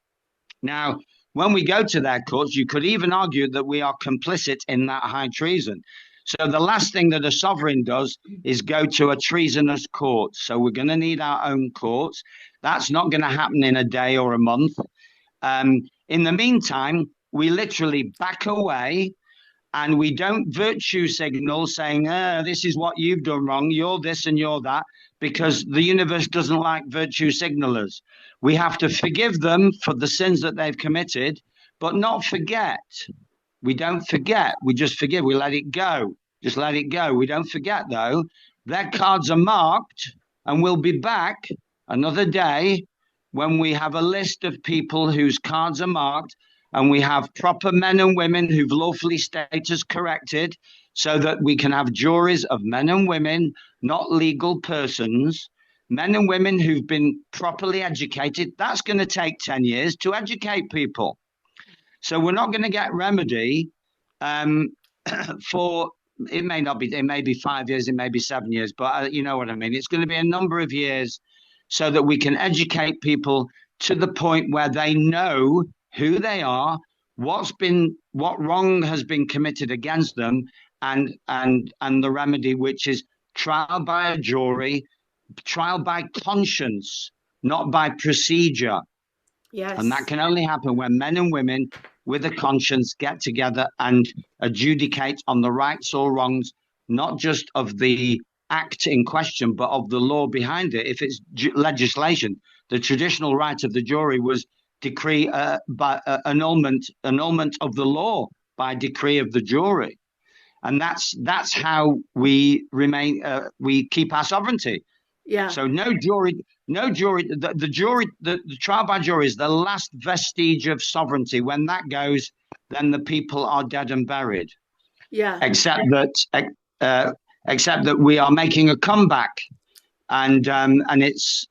Now, when we go to their courts, you could even argue that we are complicit in that high treason. So the last thing that a sovereign does is go to a treasonous court. So we're going to need our own courts. That's not going to happen in a day or a month. In the meantime, we literally back away and we don't virtue signal saying, this is what you've done wrong. You're this and you're that, because the universe doesn't like virtue signalers. We have to forgive them for the sins that they've committed, but not forget. We don't forget. We just forgive. We let it go. Just let it go. We don't forget, though. Their cards are marked, and we'll be back another day when we have a list of people whose cards are marked, and we have proper men and women who've lawfully status corrected, so that we can have juries of men and women, not legal persons, men and women who've been properly educated. That's going to take 10 years to educate people. So we're not going to get remedy for, it may be 5 years, it may be 7 years, but you know what I mean. It's going to be a number of years so that we can educate people to the point where they know who they are, what wrong has been committed against them, and the remedy, which is trial by a jury, trial by conscience, not by procedure. Yes. And that can only happen when men and women with a conscience get together and adjudicate on the rights or wrongs, not just of the act in question, but of the law behind it. If it's legislation, the traditional right of the jury was decree by annulment of the law by decree of the jury. And that's how we remain. We keep our sovereignty. Yeah. So no jury. The trial by jury is the last vestige of sovereignty. When that goes, then the people are dead and buried. Yeah. Except that we are making a comeback, and it's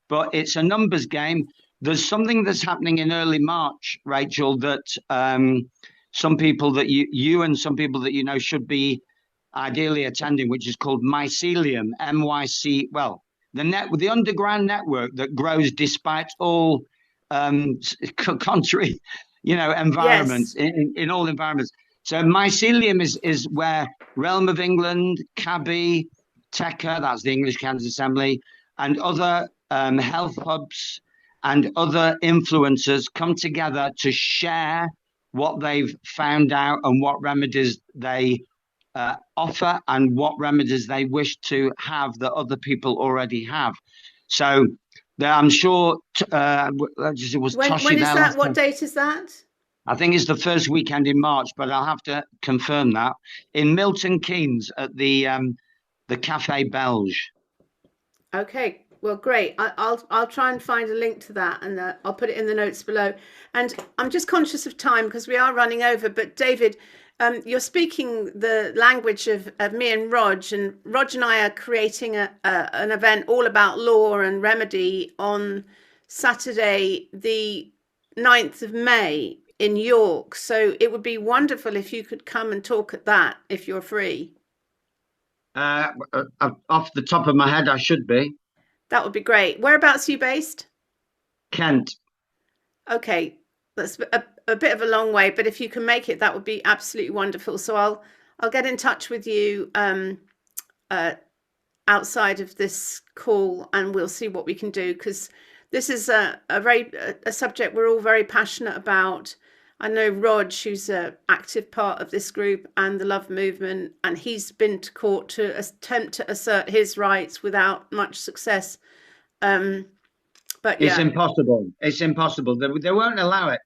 but it's a numbers game. There's something that's happening in early March, Rachel, that some people that you and some people that you know should be ideally attending, which is called Mycelium, MYC. Well, the underground network that grows despite all contrary, environments. Yes. in all environments. So Mycelium is where Realm of England, CABI, TECA, that's the English Counties Assembly, and other health hubs and other influencers come together to share what they've found out and what remedies they offer and what remedies they wish to have that other people already have. So I'm sure it was when is that? What date is that? I think it's the first weekend in March, but I'll have to confirm that. In Milton Keynes at the Café Belge. Okay. Well, great. I'll try and find a link to that, and I'll put it in the notes below. And I'm just conscious of time because we are running over. But David, you're speaking the language of me and Rog, and Rog and I are creating an event all about law and remedy on Saturday, the 9th of May in York. So it would be wonderful if you could come and talk at that if you're free. Off the top of my head, I should be. That would be great. Whereabouts are you based? Kent. Okay, that's a bit of a long way, but if you can make it, that would be absolutely wonderful. So I'll get in touch with you outside of this call, and we'll see what we can do, because this is a subject we're all very passionate about. I know Rog, who's an active part of this group and the Love Movement, and he's been to court to attempt to assert his rights without much success. But yeah. It's impossible. It's impossible. They won't allow it.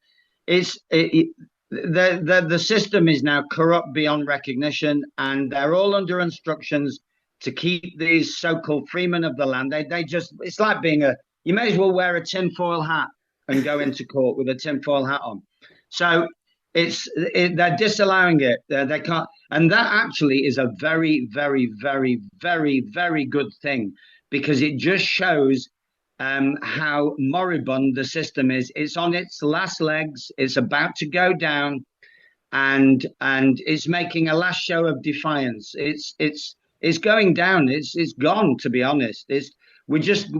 The system is now corrupt beyond recognition, and they're all under instructions to keep these so-called freemen of the land. They just, it's like being you may as well wear a tinfoil hat and go into court with a tinfoil hat on. So they're disallowing it. They can't, and that actually is a very, very, very, very, very good thing, because it just shows how moribund the system is. It's on its last legs. It's about to go down, and it's making a last show of defiance. It's going down. It's gone. To be honest, we just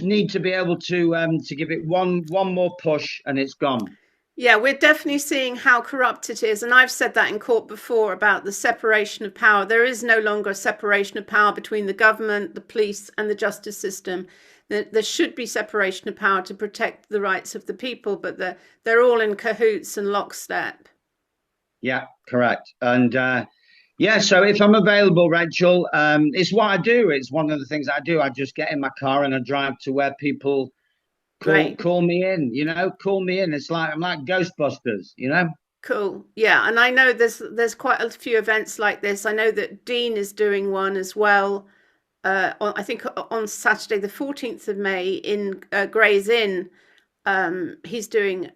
need to be able to give it one more push, and it's gone. Yeah, we're definitely seeing how corrupt it is. And I've said that in court before about the separation of power. There is no longer a separation of power between the government, the police, and the justice system. There should be separation of power to protect the rights of the people, but they're all in cahoots and lockstep. Yeah, correct. And yeah, so if I'm available, Rachel, it's what I do. It's one of the things I do. I just get in my car and I drive to where people call me in, call me in. It's like, I'm like Ghostbusters, Cool. Yeah. And I know there's quite a few events like this. I know that Dean is doing one as well. I think on Saturday, the 14th of May in Gray's Inn, he's doing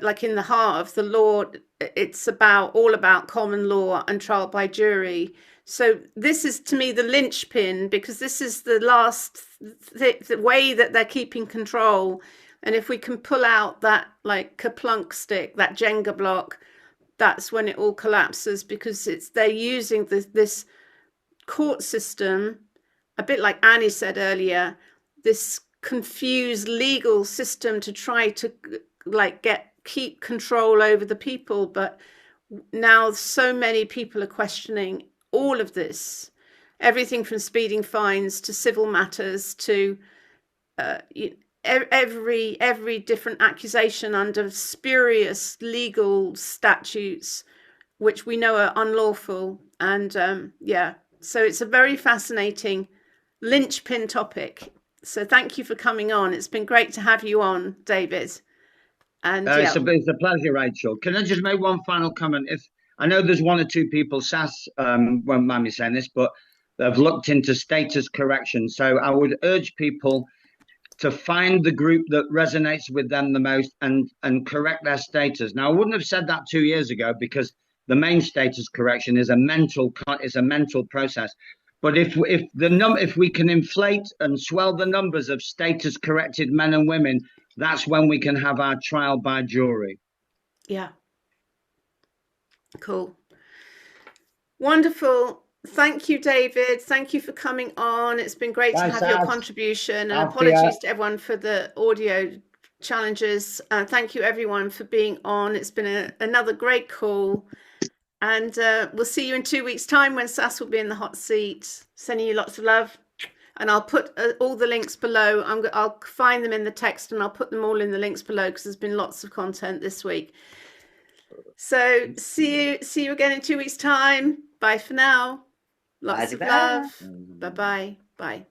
like in the heart of the law. It's all about common law and trial by jury. So this is, to me, the linchpin, because this is the last the way that they're keeping control. And if we can pull out that like Kaplunk stick, that Jenga block, that's when it all collapses, because they're using this court system, a bit like Annie said earlier, this confused legal system to try to like keep control over the people. But now so many people are questioning all of this, everything from speeding fines to civil matters to every different accusation under spurious legal statutes, which we know are unlawful. And yeah, so it's a very fascinating linchpin topic. So thank you for coming on. It's been great to have you on, David. And it's a pleasure, Rachel. Can I just make one final comment? If I know there's one or two people, Sass won't mind me saying this, but they've looked into status correction. So I would urge people to find the group that resonates with them the most and correct their status. Now, I wouldn't have said that 2 years ago, because the main status correction is a mental process. But if we can inflate and swell the numbers of status corrected men and women, that's when we can have our trial by jury. Yeah. Cool. Wonderful. Thank you, David. Thank you for coming on. It's been great to have your contribution, and apologies to everyone for the audio challenges. Thank you, everyone, for being on. It's been another great call. And we'll see you in 2 weeks' time when Sass will be in the hot seat. Sending you lots of love. And I'll put all the links below. I'll find them in the text, and I'll put them all in the links below, because there's been lots of content this week. So see you again in 2 weeks' time. Bye for now. Lots of love. Bye-bye. Bye.